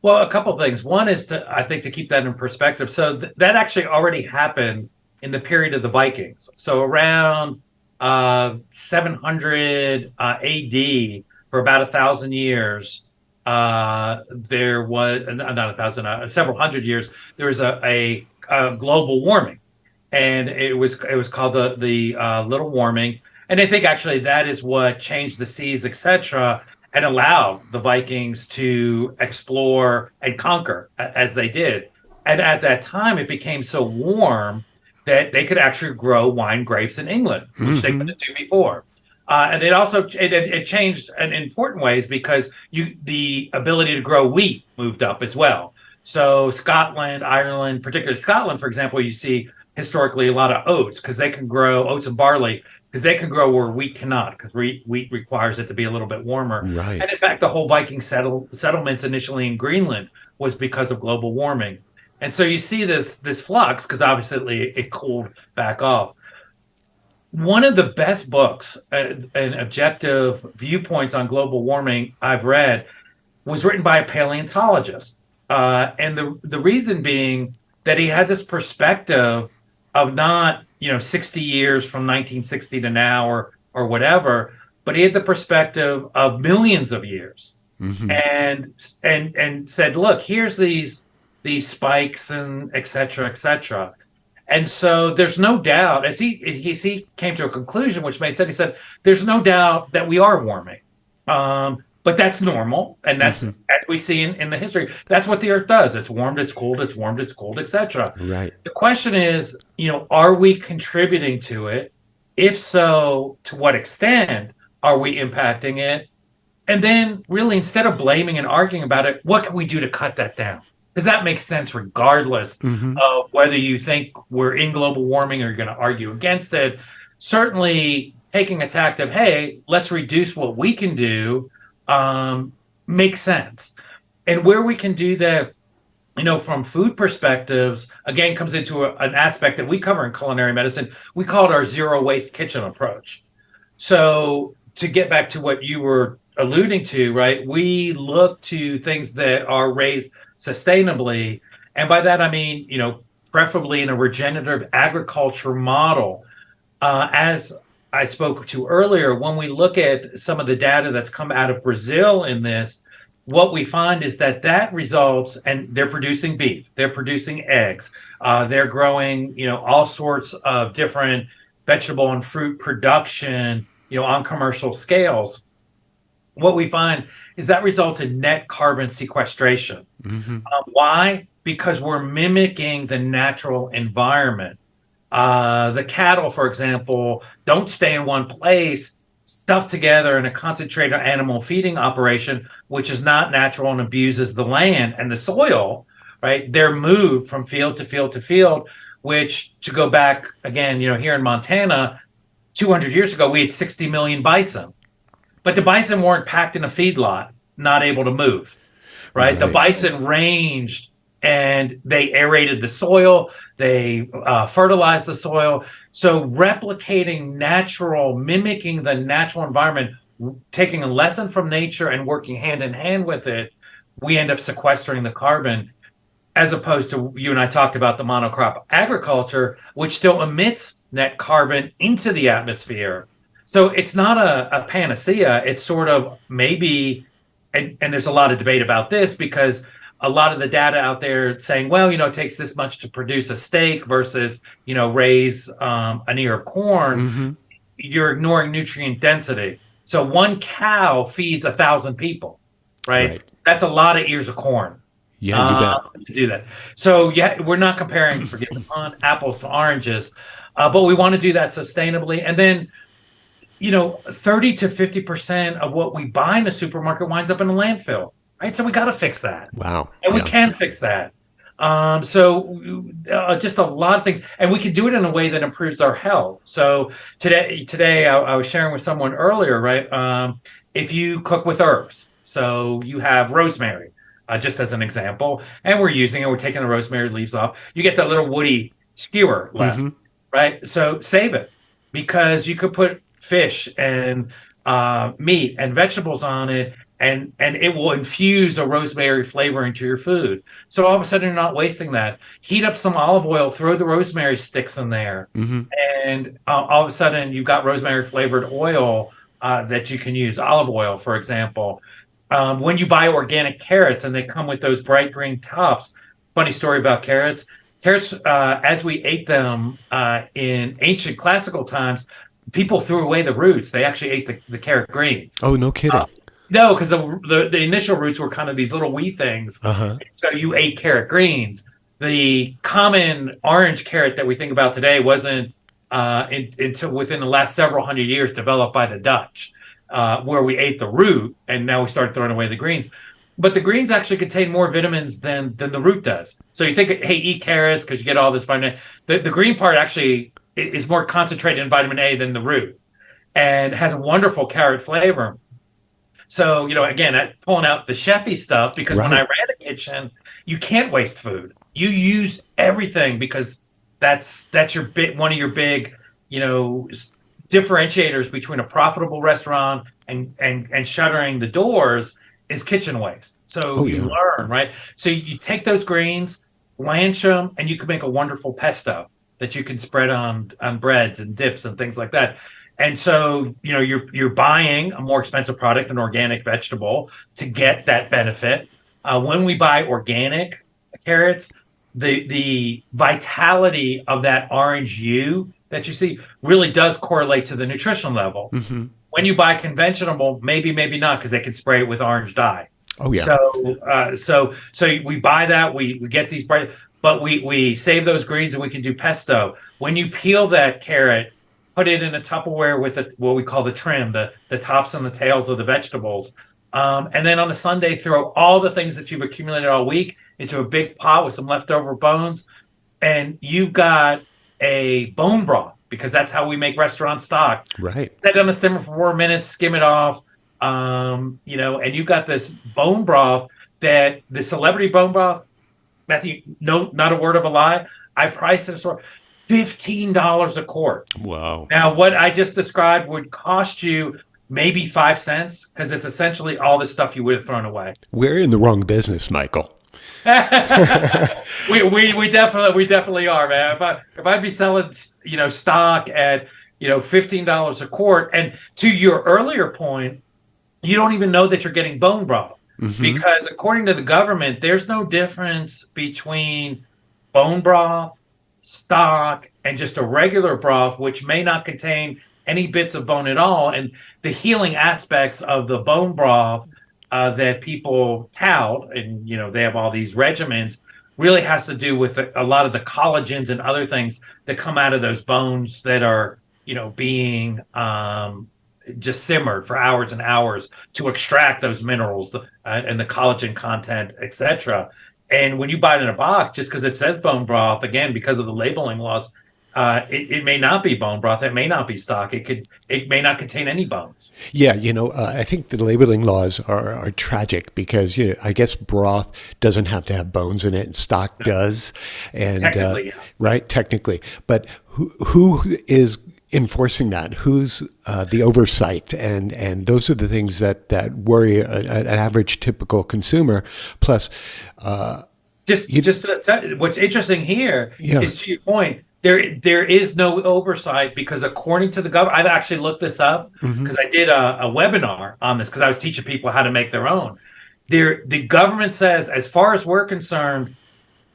Well, a couple of things. One is I think, to keep that in perspective. So that actually already happened in the period of the Vikings. So around 700 AD, for about 1,000 years, there was not 1,000, several hundred years. There was a global warming, and it was called the little warming. And I think actually that is what changed the seas, etc., and allowed the Vikings to explore and conquer as they did. And at that time, it became so warm that they could actually grow wine grapes in England, which they couldn't do before. And it changed in important ways, because the ability to grow wheat moved up as well. So Scotland, Ireland, particularly Scotland, for example, you see historically a lot of oats, because they can grow oats and barley, because they can grow where wheat cannot, because wheat requires it to be a little bit warmer. Right. And in fact, the whole Viking settlements initially in Greenland was because of global warming. And so you see this flux, because obviously it cooled back off. One of the best books and objective viewpoints on global warming I've read was written by a paleontologist. And the reason being that he had this perspective of not, 60 years from 1960 to now, or whatever, but he had the perspective of millions of years, and said, look, here's these spikes and et cetera, et cetera. And so there's no doubt, as he came to a conclusion, which made sense. He said, there's no doubt that we are warming. But that's normal. And that's, as we see in the history, that's what the earth does. It's warmed, it's cooled, it's warmed, it's cooled, etc. Right. The question is, are we contributing to it? If so, to what extent are we impacting it? And then really, instead of blaming and arguing about it, what can we do to cut that down? Because that makes sense regardless of whether you think we're in global warming or you're going to argue against it. Certainly taking a tact of, hey, let's reduce what we can do, makes sense. And where we can do that, from food perspectives, again, comes into an aspect that we cover in culinary medicine. We call it our zero waste kitchen approach. So to get back to what you were alluding to, right, we look to things that are raised sustainably. And by that, I mean, preferably in a regenerative agriculture model. As I spoke to earlier, when we look at some of the data that's come out of Brazil in this, what we find is that results, and they're producing beef, they're producing eggs, they're growing, all sorts of different vegetable and fruit production, on commercial scales. What we find is that results in net carbon sequestration. Why? Because we're mimicking the natural environment. The cattle, for example, don't stay in one place, stuffed together in a concentrated animal feeding operation, which is not natural and abuses the land and the soil, right? They're moved from field to field to field, which, to go back again, here in Montana, 200 years ago, we had 60 million bison. But the bison weren't packed in a feedlot, not able to move, right? The bison ranged, and they aerated the soil, they fertilized the soil. So replicating mimicking the natural environment, taking a lesson from nature and working hand in hand with it, we end up sequestering the carbon, as opposed to, you and I talked about the monocrop agriculture, which still emits net carbon into the atmosphere. So it's not a panacea. It's sort of maybe, and there's a lot of debate about this, because a lot of the data out there saying, well, it takes this much to produce a steak versus, raise an ear of corn. You're ignoring nutrient density. So one cow feeds 1,000 people, right? That's a lot of ears of corn. Yeah, you bet. to do that. So yeah, we're not comparing, forgive the pun, apples to oranges, but we want to do that sustainably. And then 30 to 50% of what we buy in the supermarket winds up in a landfill, right? So we got to fix that, Wow. and we Yeah. can fix that. Just a lot of things, and we can do it in a way that improves our health. So today I was sharing with someone earlier, right? If you cook with herbs, so you have rosemary, just as an example, and we're using it, we're taking the rosemary leaves off. You get that little woody skewer left, Hmm. right? So save it because you could put fish and meat and vegetables on it, and it will infuse a rosemary flavor into your food. So all of a sudden, you're not wasting that. Heat up some olive oil, throw the rosemary sticks in there, Hmm. and all of a sudden, you've got rosemary flavored oil that you can use. Olive oil, for example. When you buy organic carrots and they come with those bright green tops, funny story about carrots. Carrots, as we ate them in ancient classical times, people threw away the roots. They actually ate the carrot greens. Oh, no Uh, kidding. no, because the initial roots were kind of these little wee things. Uh-huh. So you ate carrot greens. The common orange carrot that we think about today wasn't until within the last several hundred years developed by the Dutch, where we ate the root and now we started throwing away the greens. But the greens actually contain more vitamins than the root does. So you think, hey, eat carrots because you get all this vitamin A. The green part actually is more concentrated in vitamin A than the root and has a wonderful carrot flavor. So, again, pulling out the chefy stuff because when I Right. ran a kitchen, you can't waste food. You use everything because that's your bit one of your big, you know, differentiators between a profitable restaurant and shuttering the doors is kitchen waste. So Oh, you yeah. learn, right? So you take those greens, blanch them, and you can make a wonderful pesto that you can spread on breads and dips and things like that. And so, you're buying a more expensive product, an organic vegetable, to get that benefit. When we buy organic carrots, the vitality of that orange hue that you see really does correlate to the nutrition level. Hmm. When you buy conventional, maybe not, because they can spray it with orange dye. Oh, yeah. So we buy that, we get these bright, but we save those greens and we can do pesto. When you peel that carrot, put it in a Tupperware with what we call the trim, the tops and the tails of the vegetables. And then on a Sunday, throw all the things that you've accumulated all week into a big pot with some leftover bones, and you've got a bone broth because that's how we make restaurant stock. Right. Set it on the simmer for 4 minutes, skim it off, and you've got this bone broth that the celebrity bone broth, Matthew, no, not a word of a lie. I priced it for $15 a quart. Wow. Now, what I just described would cost you maybe 5 cents because it's essentially all the stuff you would have thrown away. We're in the wrong business, Michael. we definitely are, man. If I'd be selling stock at $15 a quart, and to your earlier point, you don't even know that you're getting bone broth Hmm. because according to the government, there's no difference between bone broth, stock, and just a regular broth, which may not contain any bits of bone at all. And the healing aspects of the bone broth that people tout, and they have all these regimens, really has to do with a lot of the collagens and other things that come out of those bones that are being just simmered for hours and hours to extract those minerals and the collagen content, etc. And when you buy it in a box, just because it says bone broth, again, because of the labeling laws, it may not be bone broth. It may not be stock. It may not contain any bones. Yeah, I think the labeling laws are tragic because I guess broth doesn't have to have bones in it, and stock does, and Technically, yeah. right, technically. But who is enforcing that? Who's the oversight? And those are the things that worry an average typical consumer. Plus, What's interesting here yeah. is, to your point, there is no oversight because according to the government, I've actually looked this up Hmm. because I did a webinar on this because I was teaching people how to make their own. The government says, as far as we're concerned,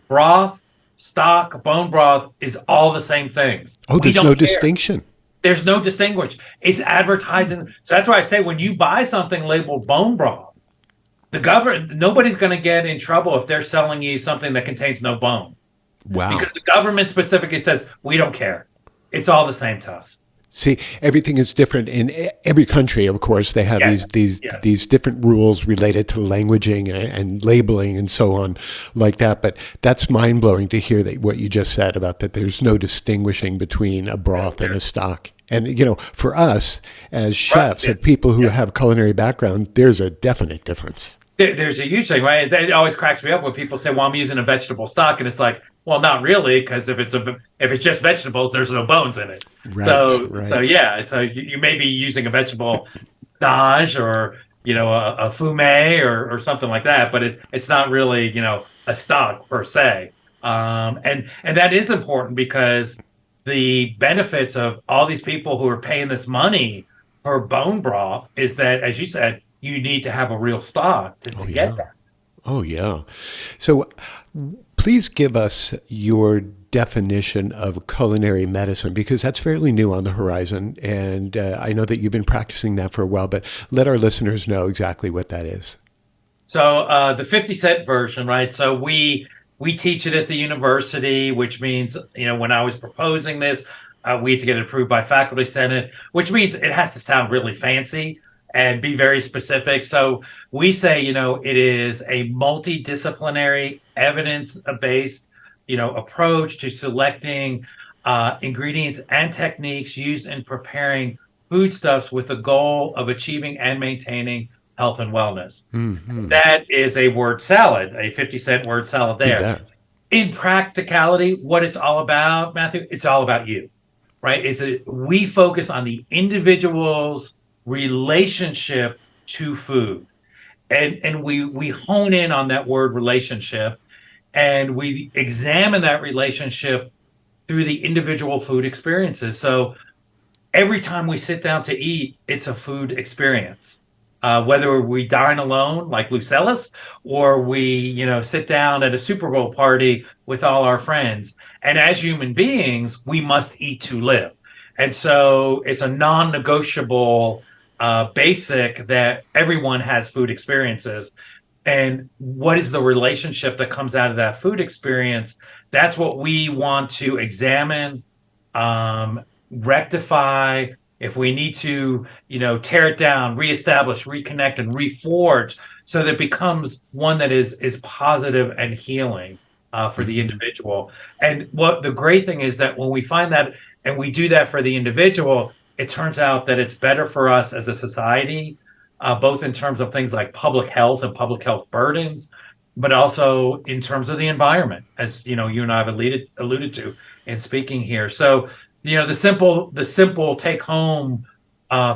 broth, stock, bone broth is all the same things. Oh, We there's don't no care. distinction. There's no distinguish. It's advertising. So that's why I say when you buy something labeled bone broth, the government, nobody's going to get in trouble if they're selling you something that contains no bone, Wow. because the government specifically says we don't care. It's all the same to us. See, everything is different in every country. Of course, they have Yes, yes. these different rules related to languaging and labeling and so on, like that. But that's mind blowing to hear that what you just said about that. There's no distinguishing between a broth and a stock. And for us as Right. chefs Yeah. and people who Yeah. have culinary background, there's a definite difference. There's a huge thing, right? It always cracks me up when people say, "Well, I'm using a vegetable stock," and it's like, well, not really, because if it's just vegetables, there's no bones in it. Right, So right. yeah, so you may be using a vegetable nage, or a fume, or something like that, but it's not really a stock per se. And that is important, because the benefits of all these people who are paying this money for bone broth is that, as you said, you need to have a real stock Oh to get yeah. that. Oh yeah. So please give us your definition of culinary medicine, because that's fairly new on the horizon. And I know that you've been practicing that for a while, but let our listeners know exactly what that is. So the 50-cent version, right? So we teach it at the university, which means, when I was proposing this, we had to get it approved by faculty senate, which means it has to sound really fancy and be very specific. So we say, it is a multidisciplinary, evidence-based, approach to selecting ingredients and techniques used in preparing foodstuffs with the goal of achieving and maintaining health and wellness. Hmm. That is a word salad, a 50-cent word salad You there. bet. In practicality, what it's all about, Matthew, it's all about you, right? We focus on the individual's relationship to food. And we hone in on that word relationship, and we examine that relationship through the individual food experiences. So every time we sit down to eat, it's a food experience. Whether we dine alone, like Lucellis, or we, sit down at a Super Bowl party with all our friends. And as human beings, we must eat to live. And so it's a non-negotiable basic that everyone has food experiences. And what is the relationship that comes out of that food experience? That's what we want to examine, rectify. If we need to, tear it down, reestablish, reconnect, and reforge, so that it becomes one that is positive and healing for the Hmm. individual. And what the great thing is that when we find that and we do that for the individual, it turns out that it's better for us as a society, both in terms of things like public health and public health burdens, but also in terms of the environment, as you and I have alluded to in speaking here. So, the simple take home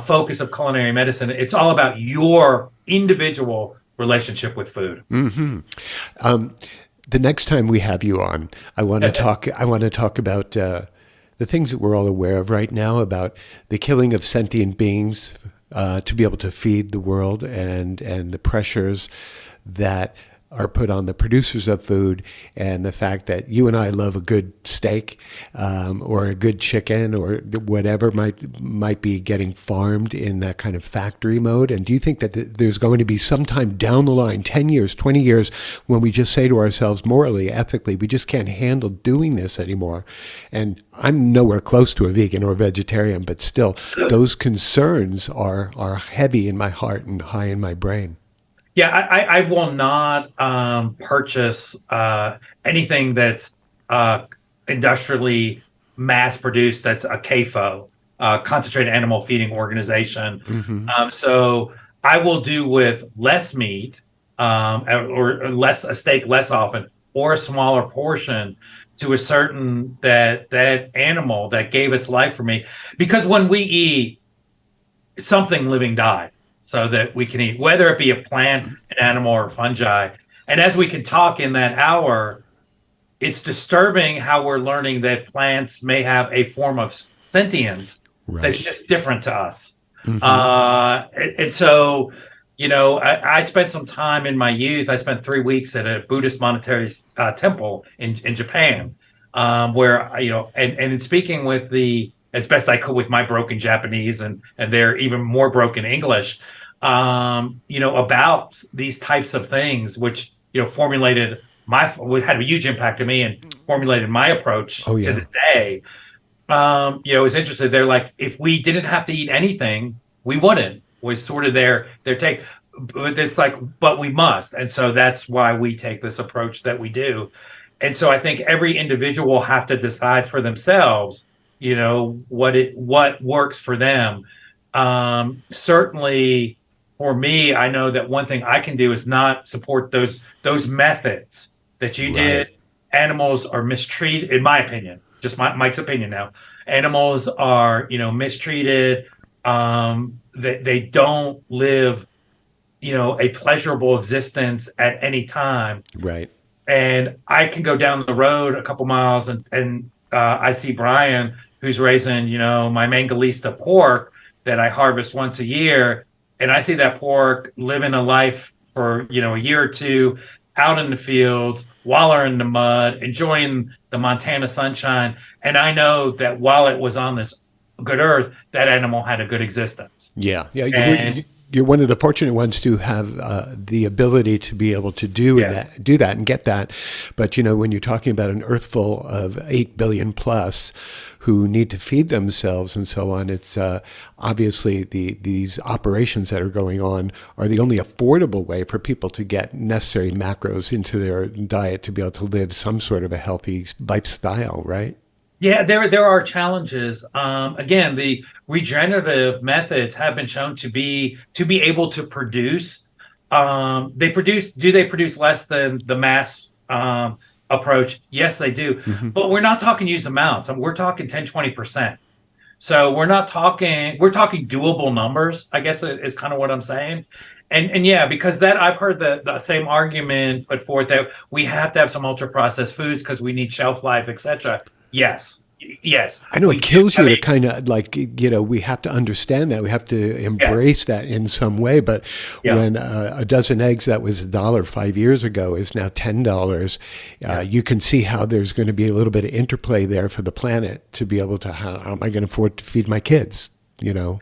focus of culinary medicine, it's all about your individual relationship with food. Hmm. The next time we have you on, I want to talk. I want to talk about the things that we're all aware of right now about the killing of sentient beings to be able to feed the world, and the pressures that are put on the producers of food, and the fact that you and I love a good steak or a good chicken or whatever might be getting farmed in that kind of factory mode. And do you think that there's going to be some time down the line, 10 years, 20 years, when we just say to ourselves, morally, ethically, we just can't handle doing this anymore? And I'm nowhere close to a vegan or vegetarian, but still, those concerns are heavy in my heart and high in my brain. Yeah, I will not purchase anything that's uh, industrially mass produced. That's a CAFO, concentrated animal feeding organization. Hmm. So I will do with less meat, or less a steak less often, or a smaller portion, to ascertain that animal that gave its life for me. Because when we eat, something living died so that we can eat, whether it be a plant, an animal, or fungi. And as we can talk in that hour, it's disturbing how we're learning that plants may have a form of sentience Right. that's just different to us. Hmm. And so, I spent some time in my youth. I spent 3 weeks at a Buddhist monetary temple in Japan, where, and in speaking with as best I could with my broken Japanese and their even more broken English, about these types of things, which, formulated had a huge impact to me and formulated my approach Oh to yeah. this day. It's interesting. They're like, if we didn't have to eat anything, we wouldn't, was sort of their take. But it's like, but we must. And so that's why we take this approach that we do. And so I think every individual will have to decide for themselves, what works for them. Certainly for me, I know that one thing I can do is not support those methods that you did. Right. Animals are mistreated, in my opinion, just Mike's opinion now. Animals are, mistreated. They don't live, a pleasurable existence at any time. Right. And I can go down the road a couple miles, and I see Brian, who's raising, my Mangalista pork that I harvest once a year. And I see that pork living a life for, a year or two out in the fields, wallowing in the mud, enjoying the Montana sunshine. And I know that while it was on this good earth, that animal had a good existence. Yeah, yeah. And You're one of the fortunate ones to have the ability to be able to yeah, do that and get that. But when you're talking about an earth full of 8 billion plus who need to feed themselves and so on, it's obviously these operations that are going on are the only affordable way for people to get necessary macros into their diet to be able to live some sort of a healthy lifestyle, right? yeah, there are challenges. Again, the regenerative methods have been shown to be able to produce. Do they produce less than the mass approach? Yes, they do. Hmm. But we're not talking huge amounts. I mean, we're talking 10-20%. So we're talking doable numbers, I guess is kind of what I'm saying. And yeah, because that I've heard the same argument put forth that we have to have some ultra processed foods because we need shelf life, etc. Yes. Yes, I know we it do. kills I you to mean, kind of like, we have to understand that. We have to yes. embrace that in some way. But Yeah. when a dozen eggs that was $1 5 years ago is now $10, Yeah. you can see how there's going to be a little bit of interplay there for the planet to be able to, how am I going to afford to feed my kids? You know?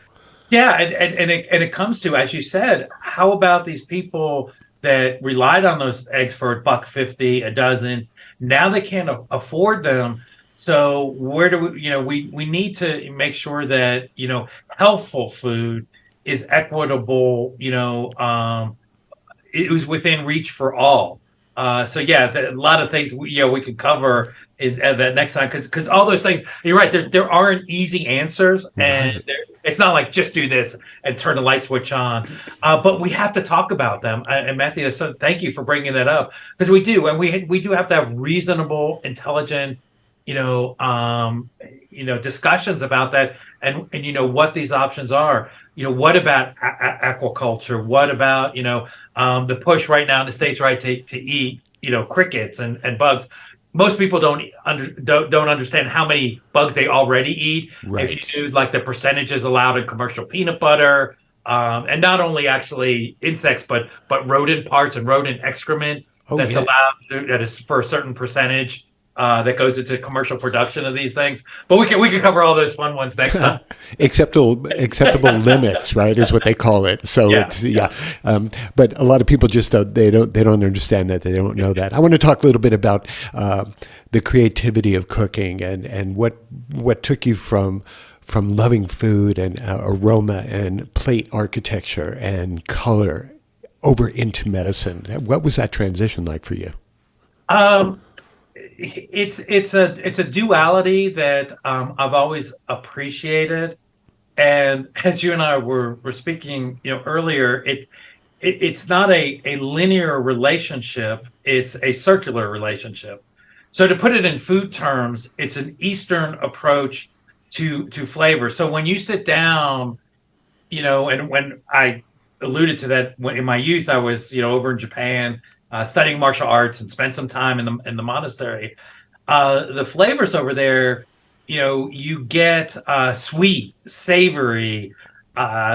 Yeah, and it comes to, as you said, how about these people that relied on those eggs for $1.50 a dozen? Now they can't afford them. So where do we need to make sure that, healthful food is equitable, it was within reach for all. So yeah, a lot of things we could cover that next time because all those things you're right. There aren't easy answers, and Right. it's not like just do this and turn the light switch on. But we have to talk about them. And Matthew, so thank you for bringing that up because we do, and we do have to have reasonable, intelligent, you know, um, discussions about that, and what these options are. What about aquaculture? What about the push right now in the states, right, to eat crickets and bugs. Most people don't understand how many bugs they already eat. If you Right. do like the percentages allowed in commercial peanut butter, and not only actually insects, but rodent parts and rodent excrement Oh, that's yeah. allowed, that is for a certain percentage. That goes into commercial production of these things, but we can cover all those fun ones next time. Acceptable limits, right, is what they call it. So Yeah, it's, yeah, yeah. But a lot of people just they don't understand that, they don't know that. I want to talk a little bit about the creativity of cooking and what took you from loving food and aroma and plate architecture and color over into medicine. What was that transition like for you? um, it's a duality that I've always appreciated. And as you and I were speaking, earlier, it's not a linear relationship; it's a circular relationship. So to put it in food terms, it's an Eastern approach to flavor. So when you sit down, and when I alluded to that in my youth, I was over in Japan studying martial arts and spent some time in the monastery. The flavors over there, you get sweet, savory,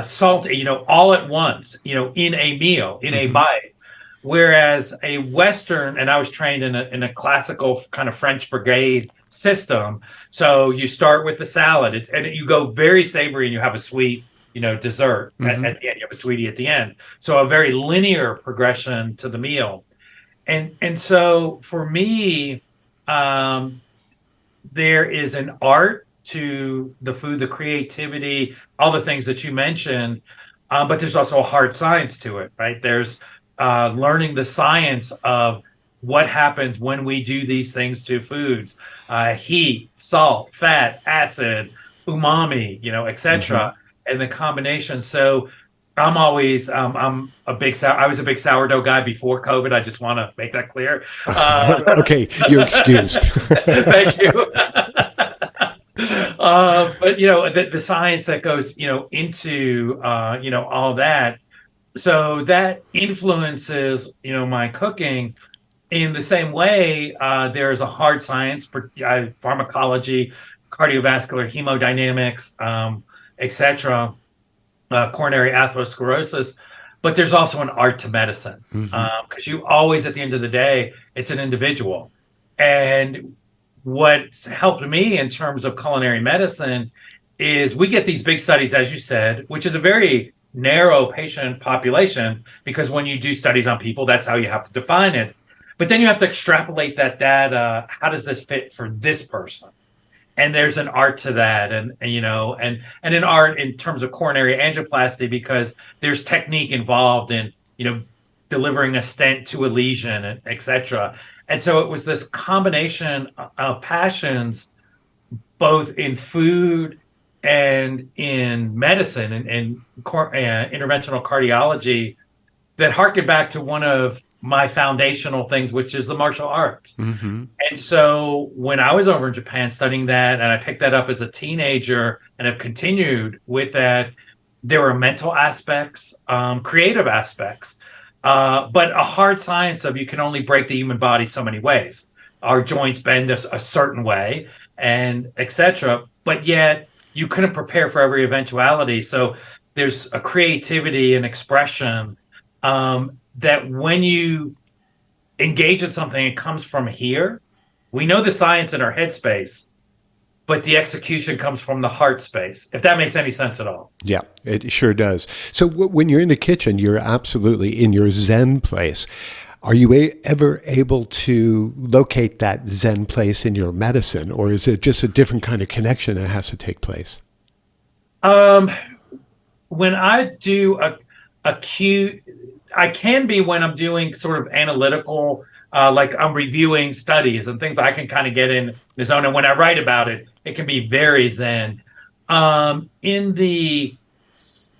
salty, all at once, in a meal, in a Hmm. bite. Whereas a Western, and I was trained in a classical kind of French brigade system. So you start with the salad, and you go very savory, and you have a sweet. dessert Hmm. at the end. You have a sweetie at the end. So a very linear progression to the meal. And so for me, um, there is an art to the food, the creativity, all the things that you mentioned, but there's also a hard science to it, right? There's learning the science of what happens when we do these things to foods, heat, salt, fat, acid, umami, Hmm. etc., and the combination. So I'm a big I was a big sourdough guy before COVID. I just want to make that clear. Uh, Okay, you're excused. Thank you. But the science that goes into all that, so that influences my cooking in the same way. There's a hard science for pharmacology, cardiovascular hemodynamics, etc., coronary atherosclerosis, but there's also an art to medicine, Hmm. because you always, at the end of the day, it's an individual. And what's helped me in terms of culinary medicine is we get these big studies, as you said, which is a very narrow patient population, because when you do studies on people, that's how you have to define it. But then you have to extrapolate that data. How does this fit for this person? And there's an art to that, and an art in terms of coronary angioplasty, because there's technique involved in delivering a stent to a lesion, and etc. And so it was this combination of passions, both in food and in medicine, and interventional cardiology, that harken back to one of my foundational things, which is the martial arts. Hmm. And so when I was over in Japan studying that, and I picked that up as a teenager and have continued with that, there were mental aspects, creative aspects, but a hard science of, you can only break the human body so many ways. Our joints bend a certain way, and etc. But yet you couldn't prepare for every eventuality. So there's a creativity and expression, that when you engage in something, it comes from here. We know the science in our headspace, but the execution comes from the heart space, if that makes any sense at all. Yeah, it sure does. So when you're in the kitchen, you're absolutely in your Zen place. Are you ever able to locate that Zen place in your medicine, or is it just a different kind of connection that has to take place? Um, when I do a acute, I can be when I'm doing sort of analytical, like I'm reviewing studies and things. I can kind of get in the zone, and when I write about it, it can be very zen.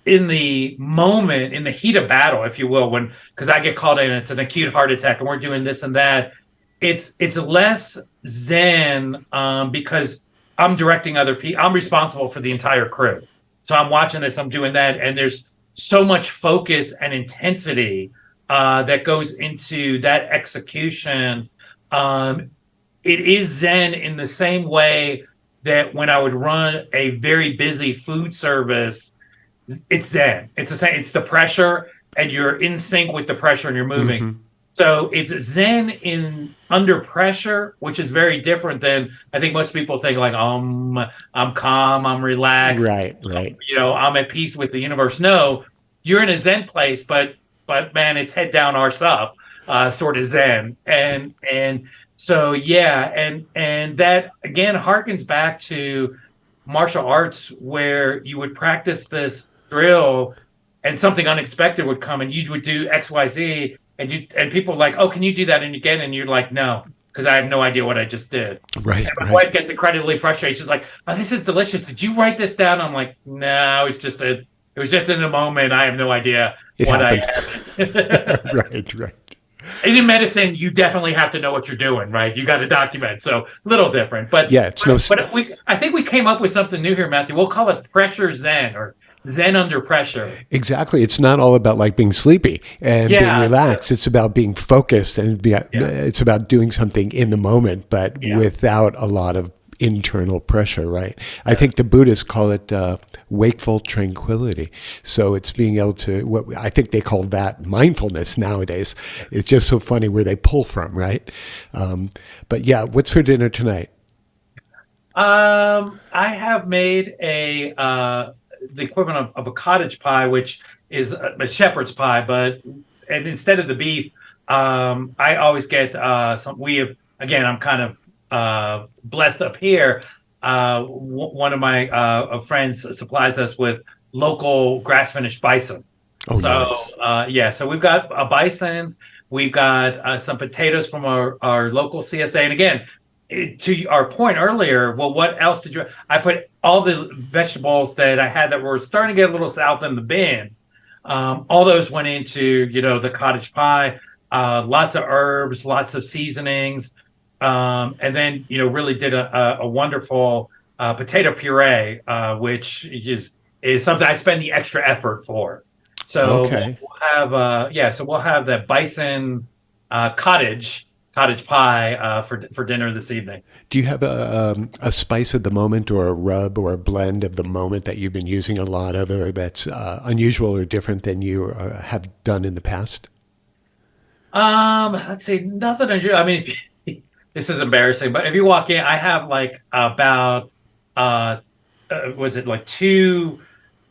In the moment, in the heat of battle, if you will, when, because I get called in, it's an acute heart attack, and we're doing this and that. It's less zen, because I'm directing other people. I'm responsible for the entire crew, so I'm watching this, I'm doing that, and there's so much focus and intensity that goes into that execution. Um, it is zen in the same way that when I would run a very busy food service, it's zen. It's the same. It's the pressure, and you're in sync with the pressure, and you're moving. Hmm. So it's zen in under pressure, which is very different than, I think most people think, like, I'm calm, I'm relaxed, Right, right. I'm at peace with the universe. No, you're in a zen place, but man, it's head down, arse up, sort of zen. And so yeah, and that again harkens back to martial arts, where you would practice this drill, and something unexpected would come, and you would do XYZ, and people are like, oh, can you do that? And again, and you're like, no, because I have no idea what I just did. Right, And my right. wife gets incredibly frustrated. She's like, oh, this is delicious. Did you write this down? I'm like, no, it was just in the moment. I have no idea It what I happened. had. Right, right. And in medicine, you definitely have to know what you're doing, right? You got to document. So little different, but Yeah, it's no. I think we came up with something new here, Matthew. We'll call it pressure zen, or zen under pressure. Exactly. It's not all about like being sleepy and being Yeah, relaxed. It's about being focused and yeah, it's about doing something in the moment, but yeah, without a lot of internal pressure, right? I yeah. think the Buddhists call it wakeful tranquility. So it's being able to, what I think they call that mindfulness nowadays. It's just so funny where they pull from, right? But yeah, what's for dinner tonight? I have made a the equivalent of a cottage pie, which is a shepherd's pie, and instead of the beef, I always get some. We have again. I'm kind of blessed up here. One of my friends supplies us with local grass finished bison. Oh, So nice. yeah, so we've got a bison. We've got some potatoes from our local CSA. And again, to our point earlier, well, what else did you? I put all the vegetables that I had that were starting to get a little south in the bin. All those went into the cottage pie. Lots of herbs, lots of seasonings, and then really did a wonderful potato puree, which is something I spend the extra effort for. So Okay. we'll have so we'll have that bison cottage pie for dinner this evening. Do you have a spice of the moment or a rub or a blend of the moment that you've been using a lot of, or that's unusual or different than you have done in the past? Let's see, nothing unusual. I mean, this is embarrassing, but if you walk in, I have like about was it like two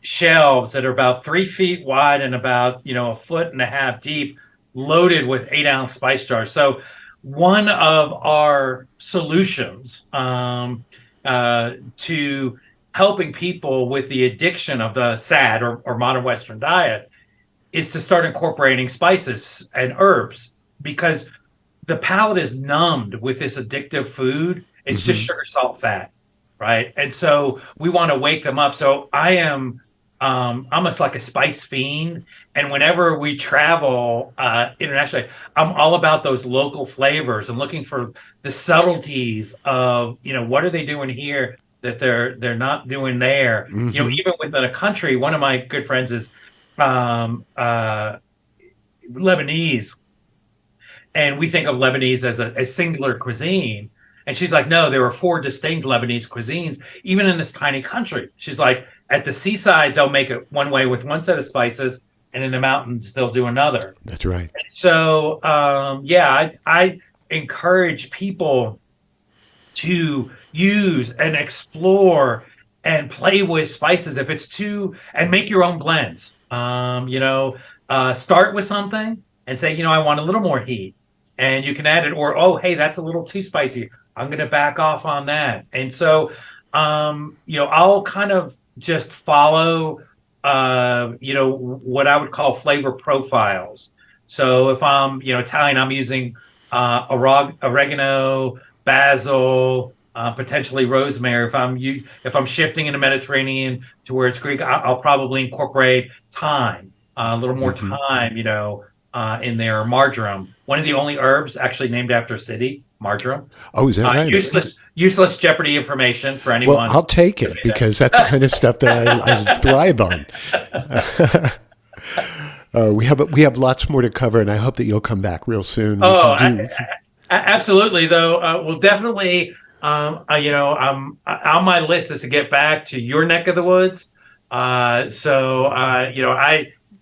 shelves that are about 3 feet wide and about a foot and a half deep, loaded with 8-ounce spice jars. So one of our solutions to helping people with the addiction of the SAD or modern Western diet is to start incorporating spices and herbs, because the palate is numbed with this addictive food. It's just Hmm. sugar, salt, fat, right? And so we want to wake them up. So I am almost like a spice fiend, and whenever we travel internationally, I'm all about those local flavors and looking for the subtleties of what are they doing here that they're not doing there. Hmm. Even within a country, one of my good friends is Lebanese, and we think of Lebanese as a singular cuisine. And she's like, no, there are four distinct Lebanese cuisines, even in this tiny country. She's like, at the seaside, they'll make it one way with one set of spices, and in the mountains, they'll do another. That's right. So, I encourage people to use and explore and play with spices if it's too, and make your own blends. Start with something and say, I want a little more heat, and you can add it. Or, oh, hey, that's a little too spicy. I'm going to back off on that. And so, I'll kind of just follow, what I would call flavor profiles. So if I'm, Italian, I'm using oregano, basil, potentially rosemary. If I'm shifting in the Mediterranean to where it's Greek, I'll probably incorporate thyme, a little more Hmm. thyme, in there. Marjoram, one of the only herbs actually named after a city, marjoram. Oh, is that right? Useless Jeopardy information for Well, anyone. I'll take it because that's the kind of stuff that I thrive on. We have lots more to cover, and I hope that you'll come back real soon. We Oh, can do. absolutely. Though, we'll definitely. On my list is to get back to your neck of the woods. I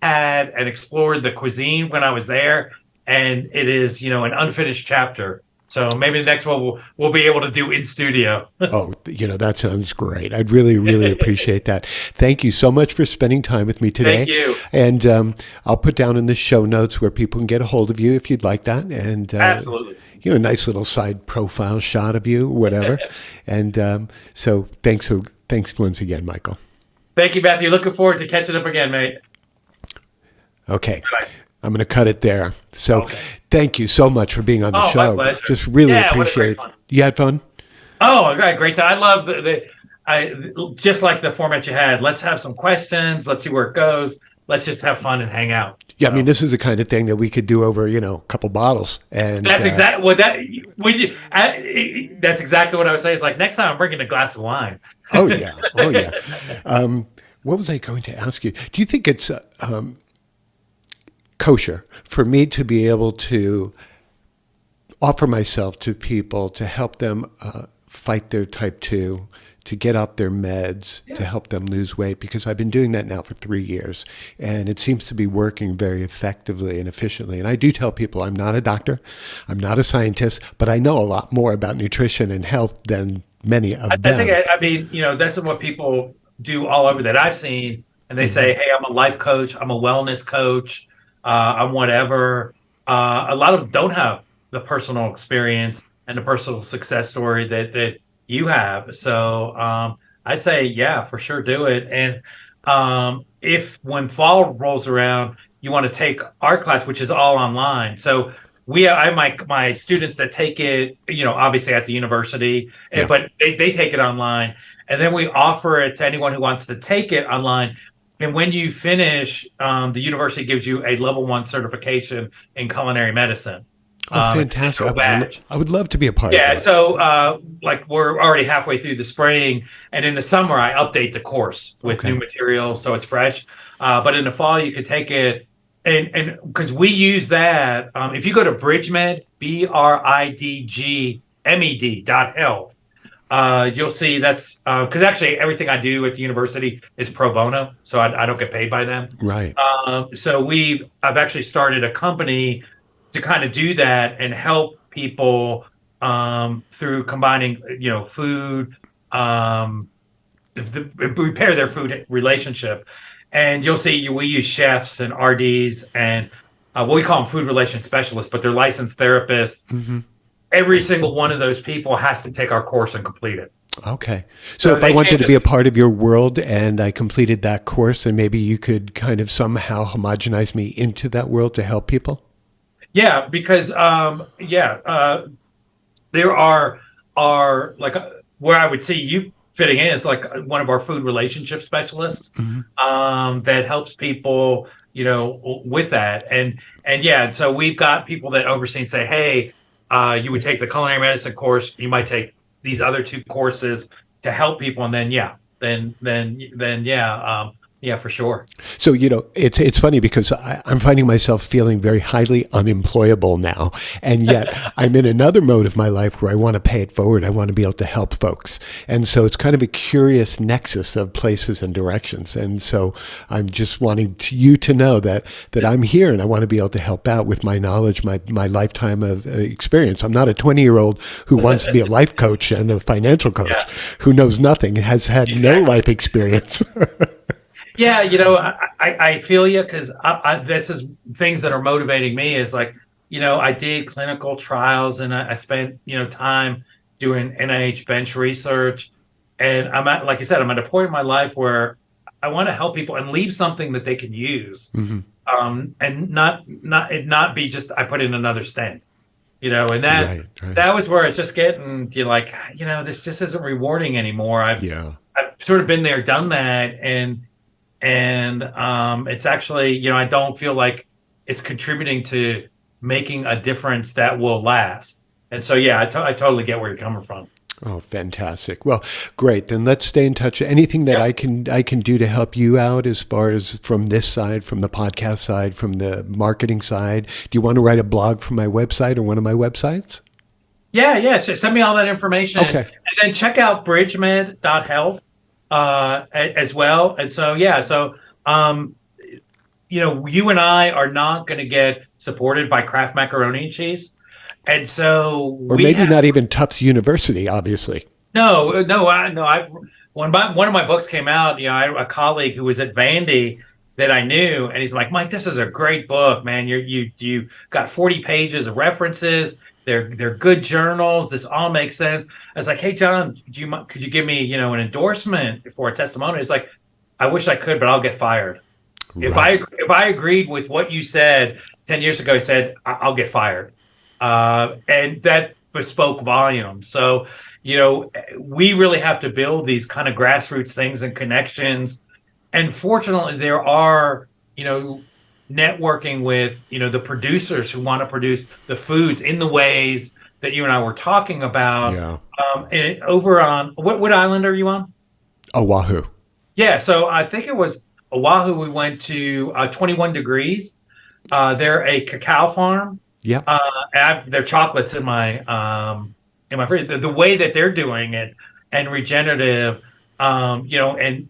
had and explored the cuisine when I was there, and it is an unfinished chapter. So maybe the next one we'll be able to do in studio. Oh, that sounds great. I'd really, really appreciate that. Thank you so much for spending time with me Thank today. you. And I'll put down in the show notes where people can get a hold of you if you'd like that. And Absolutely. a nice little side profile shot of you, whatever. And so thanks once again, Michael. Thank you, Matthew. Looking forward to catching up again, mate. Okay. Bye. I'm going to cut it there. So Okay. thank you so much for being on the Oh, my show. pleasure. Just really Yeah, what a appreciate great it. fun. You had fun? Oh, great time. I love I just like the format you had. Let's have some questions. Let's see where it goes. Let's just have fun and hang out. Yeah, I mean, So this is the kind of thing that we could do over, a couple bottles. And that's exactly what that's exactly what I was saying. It's like next time I'm bringing a glass of wine. oh yeah, oh yeah. What was I going to ask you? Do you think it's kosher for me to be able to offer myself to people to help them fight their type 2, to get off their meds, to help them lose weight? Because I've been doing that now for 3 years, and it seems to be working very effectively and efficiently. And I do tell people I'm not a doctor, I'm not a scientist, but I know a lot more about nutrition and health than many of I think them. I mean that's what people do all over that I've seen, and they say, "Hey, I'm a life coach. I'm a wellness coach. I'm whatever." A lot of them don't have the personal experience and the personal success story that you have. So I'd say, yeah, for sure, do it. And if when fall rolls around, you want to take our class, which is all online. So I have my students that take it, obviously at the university, Yeah. but they take it online, and then we offer it to anyone who wants to take it online. And when you finish, the university gives you a level 1 certification in culinary medicine. Oh, It's an fantastic. intro badge. I would love to be a part of Yeah, that. so like we're already halfway through the spring, and in the summer I update the course with new Okay. material so it's fresh. But in the fall you could take it, and because we use that, if you go to BridgeMed, BridgMed.health, you'll see that's because actually everything I do at the university is pro bono, so I don't get paid by them. Right. So I've actually started a company to kind of do that and help people through combining, food, repair their food relationship. And you'll see we use chefs and RDs and what we call them food relation specialists, but they're licensed therapists. Every single one of those people has to take our course and complete it. Okay. So So if I they wanted can't to be just, a part of your world and I completed that course, and maybe you could kind of somehow homogenize me into that world to help people? yeah, because there are like where I would see you fitting in is like one of our food relationship specialists that helps people, with that. And yeah, and so we've got people that oversee and say, hey, you would take the culinary medicine course, you might take these other 2 courses to help people, and then yeah, for sure. So, it's funny because I'm finding myself feeling very highly unemployable now. And yet I'm in another mode of my life where I want to pay it forward. I want to be able to help folks. And so it's kind of a curious nexus of places and directions. And so I'm just wanting you to know that I'm here and I want to be able to help out with my knowledge, my lifetime of experience. I'm not a 20-year-old who wants to be a life coach and a financial coach Yeah, who knows nothing, has had no exactly. life experience. Yeah, I feel you because this is things that are motivating me is like, I did clinical trials and I spent, time doing NIH bench research. And like I said, I'm at a point in my life where I want to help people and leave something that they can use. And not be just, I put in another stent, and Right, right. that was where it's just getting, like, this just isn't rewarding anymore. Yeah. I've sort of been there, done that. And it's actually, I don't feel like it's contributing to making a difference that will last. And so, yeah, I totally get where you're coming from. Oh, fantastic. Well, great. Then let's stay in touch. Anything that Yeah, I can do to help you out as far as from this side, from the podcast side, from the marketing side? Do you want to write a blog from my website or one of my websites? yeah. So send me all that information, Okay. and then check out bridgemed.health as well. And so, yeah, so you and I are not going to get supported by Kraft macaroni and cheese, and so Or we maybe have. not even Tufts University, obviously. No, I've one of my books came out. I had a colleague who was at Vandy that I knew, and he's like, Mike, this is a great book, man. You got 40 pages of references. They're good journals. This all makes sense. I was like, hey, John, could you give me an endorsement for a testimonial? He's like, I wish I could, but I'll get fired. Right. If I agreed with what you said 10 years ago, he said, I'll get fired. And that bespoke volume. So, we really have to build these kind of grassroots things and connections. And fortunately, there are, networking with, the producers who want to produce the foods in the ways that you and I were talking about. Yeah. And over on what island are you on? Oahu. Yeah, so I think it was Oahu. We went to 21 Degrees. They're a cacao farm. Yep. Their chocolates in my fridge. The way that they're doing it and regenerative, and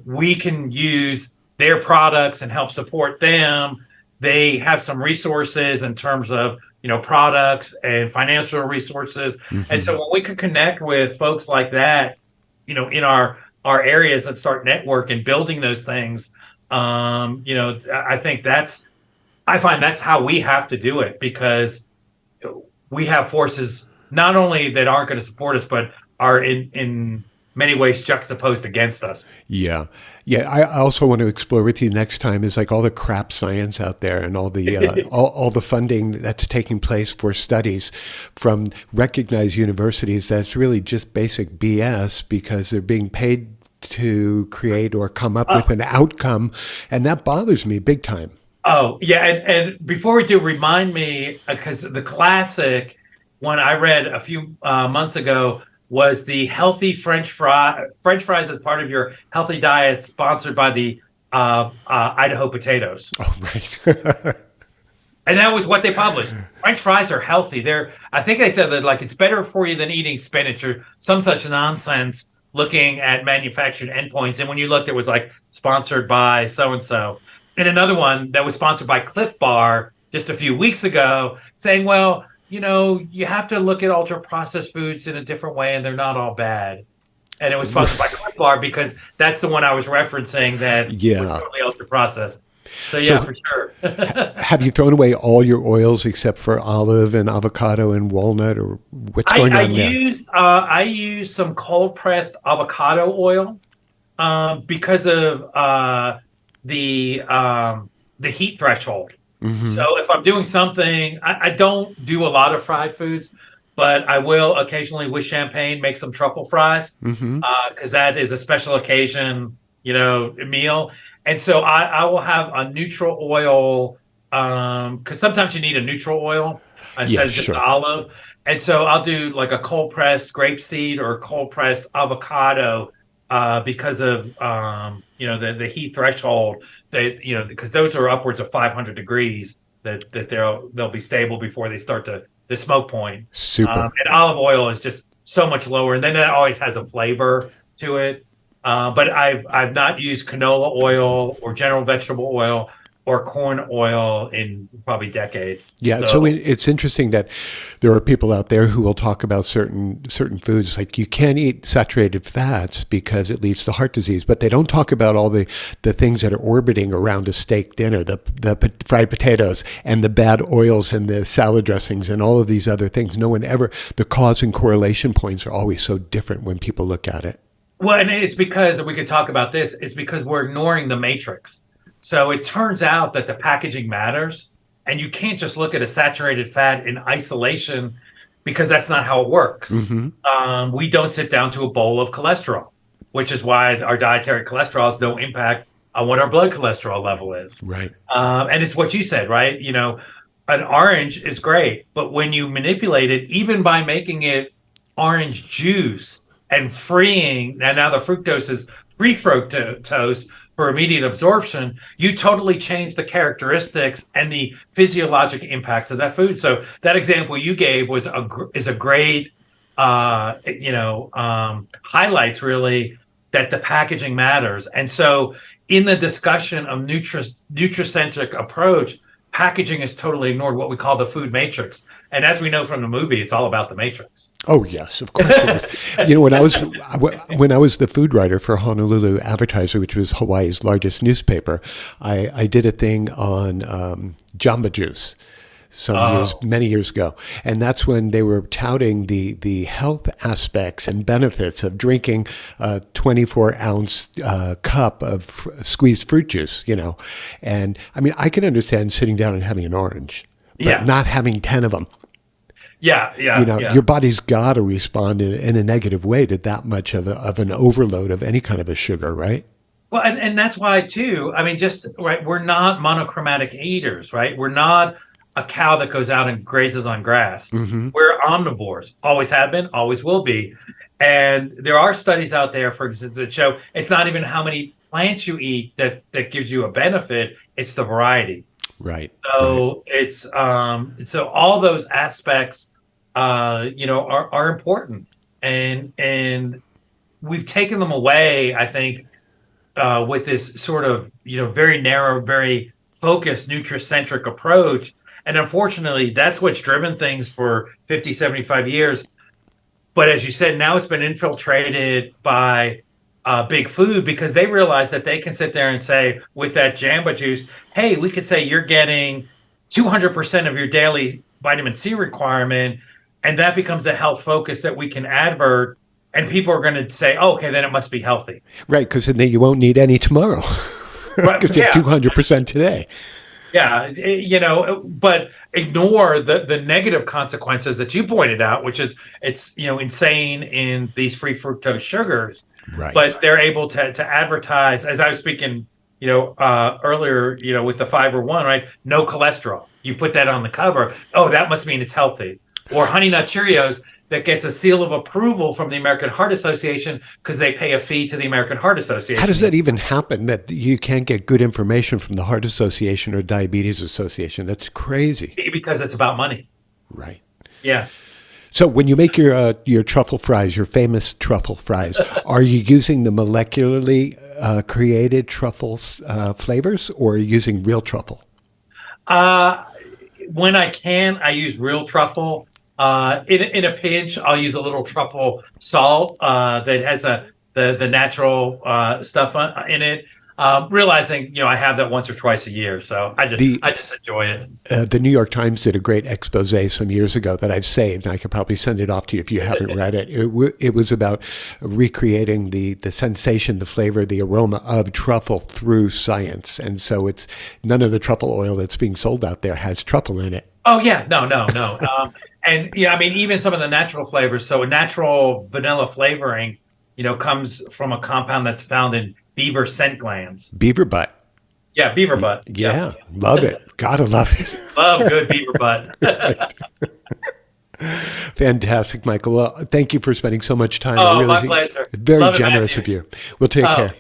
we can use their products and help support them. They have some resources in terms of products and financial resources, and so when we can connect with folks like that, in our our areas and start network and building those things. I think I find that's how we have to do it, because we have forces not only that aren't going to support us, but are in many ways juxtaposed against us. Yeah. Yeah. I also want to explore with you next time is like all the crap science out there and all the all the funding that's taking place for studies from recognized universities that's really just basic BS because they're being paid to create or come up with an outcome. And that bothers me big time. Oh, yeah. And before we do, remind me, because the classic one I read a few months ago was the healthy French fries as part of your healthy diet, sponsored by the Idaho potatoes. Oh, right. And that was what they published. French fries are healthy. I think they said that like it's better for you than eating spinach or some such nonsense, looking at manufactured endpoints. And when you looked, it was like sponsored by so and so. And another one that was sponsored by Cliff Bar just a few weeks ago, saying, well, you have to look at ultra processed foods in a different way, and they're not all bad. And it was sponsored by Cliff Bar because that's the one I was referencing that was Yeah. totally ultra processed. So So yeah, for sure. have you thrown away all your oils except for olive and avocado and walnut, or what's going on there? I use some cold pressed avocado oil because of the heat threshold. Hmm. So if I'm doing something, I don't do a lot of fried foods, but I will occasionally with champagne make some truffle fries Hmm. because that is a special occasion, meal. And so I will have a neutral oil because sometimes you need a neutral oil Yeah, instead of just the sure. olive. And so I'll do like a cold pressed grapeseed or cold pressed avocado because of the heat threshold. Because those are upwards of 500 degrees that they'll be stable before they start to the smoke point. Super. And olive oil is just so much lower, and then that always has a flavor to it. But I've not used canola oil or general vegetable oil or corn oil in probably decades. Yeah, so So it's interesting that there are people out there who will talk about certain foods like you can't eat saturated fats because it leads to heart disease, but they don't talk about all the things that are orbiting around a steak dinner, the fried potatoes and the bad oils and the salad dressings and all of these other things. No one ever, the cause and correlation points are always so different when people look at it. Well, and it's because we could talk about this. It's because we're ignoring the matrix. So it turns out that the packaging matters, and you can't just look at a saturated fat in isolation because that's not how it works. Hmm. We don't sit down to a bowl of cholesterol, which is why our dietary cholesterol has no impact on what our blood cholesterol level is. Right. And it's what you said, right? An orange is great, but when you manipulate it, even by making it orange juice and freeing, and now the fructose is free fructose for immediate absorption, you totally change the characteristics and the physiologic impacts of that food. So that example you gave is a great, highlights really that the packaging matters. And so in the discussion of nutricentric approach, packaging is totally ignored, what we call the food matrix. And as we know from the movie, it's all about the matrix. Oh yes, of course it is. When I was the food writer for Honolulu Advertiser, which was Hawaii's largest newspaper, I did a thing on Jamba Juice many years ago, and that's when they were touting the health aspects and benefits of drinking a 24-ounce cup of squeezed fruit juice. And I mean I can understand sitting down and having an orange, but Yeah. not having 10 of them. Yeah. Your body's got to respond in a negative way to that much of an overload of any kind of a sugar, right? Well, and that's why too. I mean, just right. We're not monochromatic eaters, right? We're not a cow that goes out and grazes on grass. Hmm. We're omnivores. Always have been. Always will be. And there are studies out there, for instance, that show it's not even how many plants you eat that gives you a benefit. It's the variety. Right. Right. So it's so all those aspects, are important, and we've taken them away. I think with this sort of very narrow, very focused, nutricentric approach, and unfortunately, that's what's driven things for 50, 75 years. But as you said, now it's been infiltrated by big food, because they realize that they can sit there and say with that Jamba Juice, hey, we could say you're getting 200% of your daily vitamin C requirement, and that becomes a health focus that we can advert, and people are going to say, oh, okay, then it must be healthy. Right, because then you won't need any tomorrow Right? because you have Yeah. 200% today. Yeah, but ignore the negative consequences that you pointed out, which is it's insane in these free fructose sugars. Right. But they're able to advertise, as I was speaking, earlier, with the fiber one, right? No cholesterol. You put that on the cover. Oh, that must mean it's healthy. Or Honey Nut Cheerios that gets a seal of approval from the American Heart Association because they pay a fee to the American Heart Association. How does that even happen, that you can't get good information from the Heart Association or Diabetes Association? That's crazy. Because it's about money. Right. Yeah. So when you make your truffle fries, your famous truffle fries, are you using the molecularly created truffles flavors, or are you using real truffle? When I can, I use real truffle. In a pinch, I'll use a little truffle salt that has the natural stuff in it. Realizing I have that once or twice a year, so I just enjoy it. The New York Times did a great expose some years ago that I've saved, and I could probably send it off to you if you haven't read it. It was about recreating the sensation, the flavor, the aroma of truffle through science, and so it's none of the truffle oil that's being sold out there has truffle in it. Oh yeah, no. And I mean, even some of the natural flavors. So a natural vanilla flavoring, comes from a compound that's found in beaver scent glands. Beaver butt. Yeah, beaver butt. Yeah, love it. Gotta love it. Love good beaver butt. Fantastic, Michael. Well, thank you for spending so much time. Oh, my pleasure. Very Love it, generous Matthew. of you. We'll take care.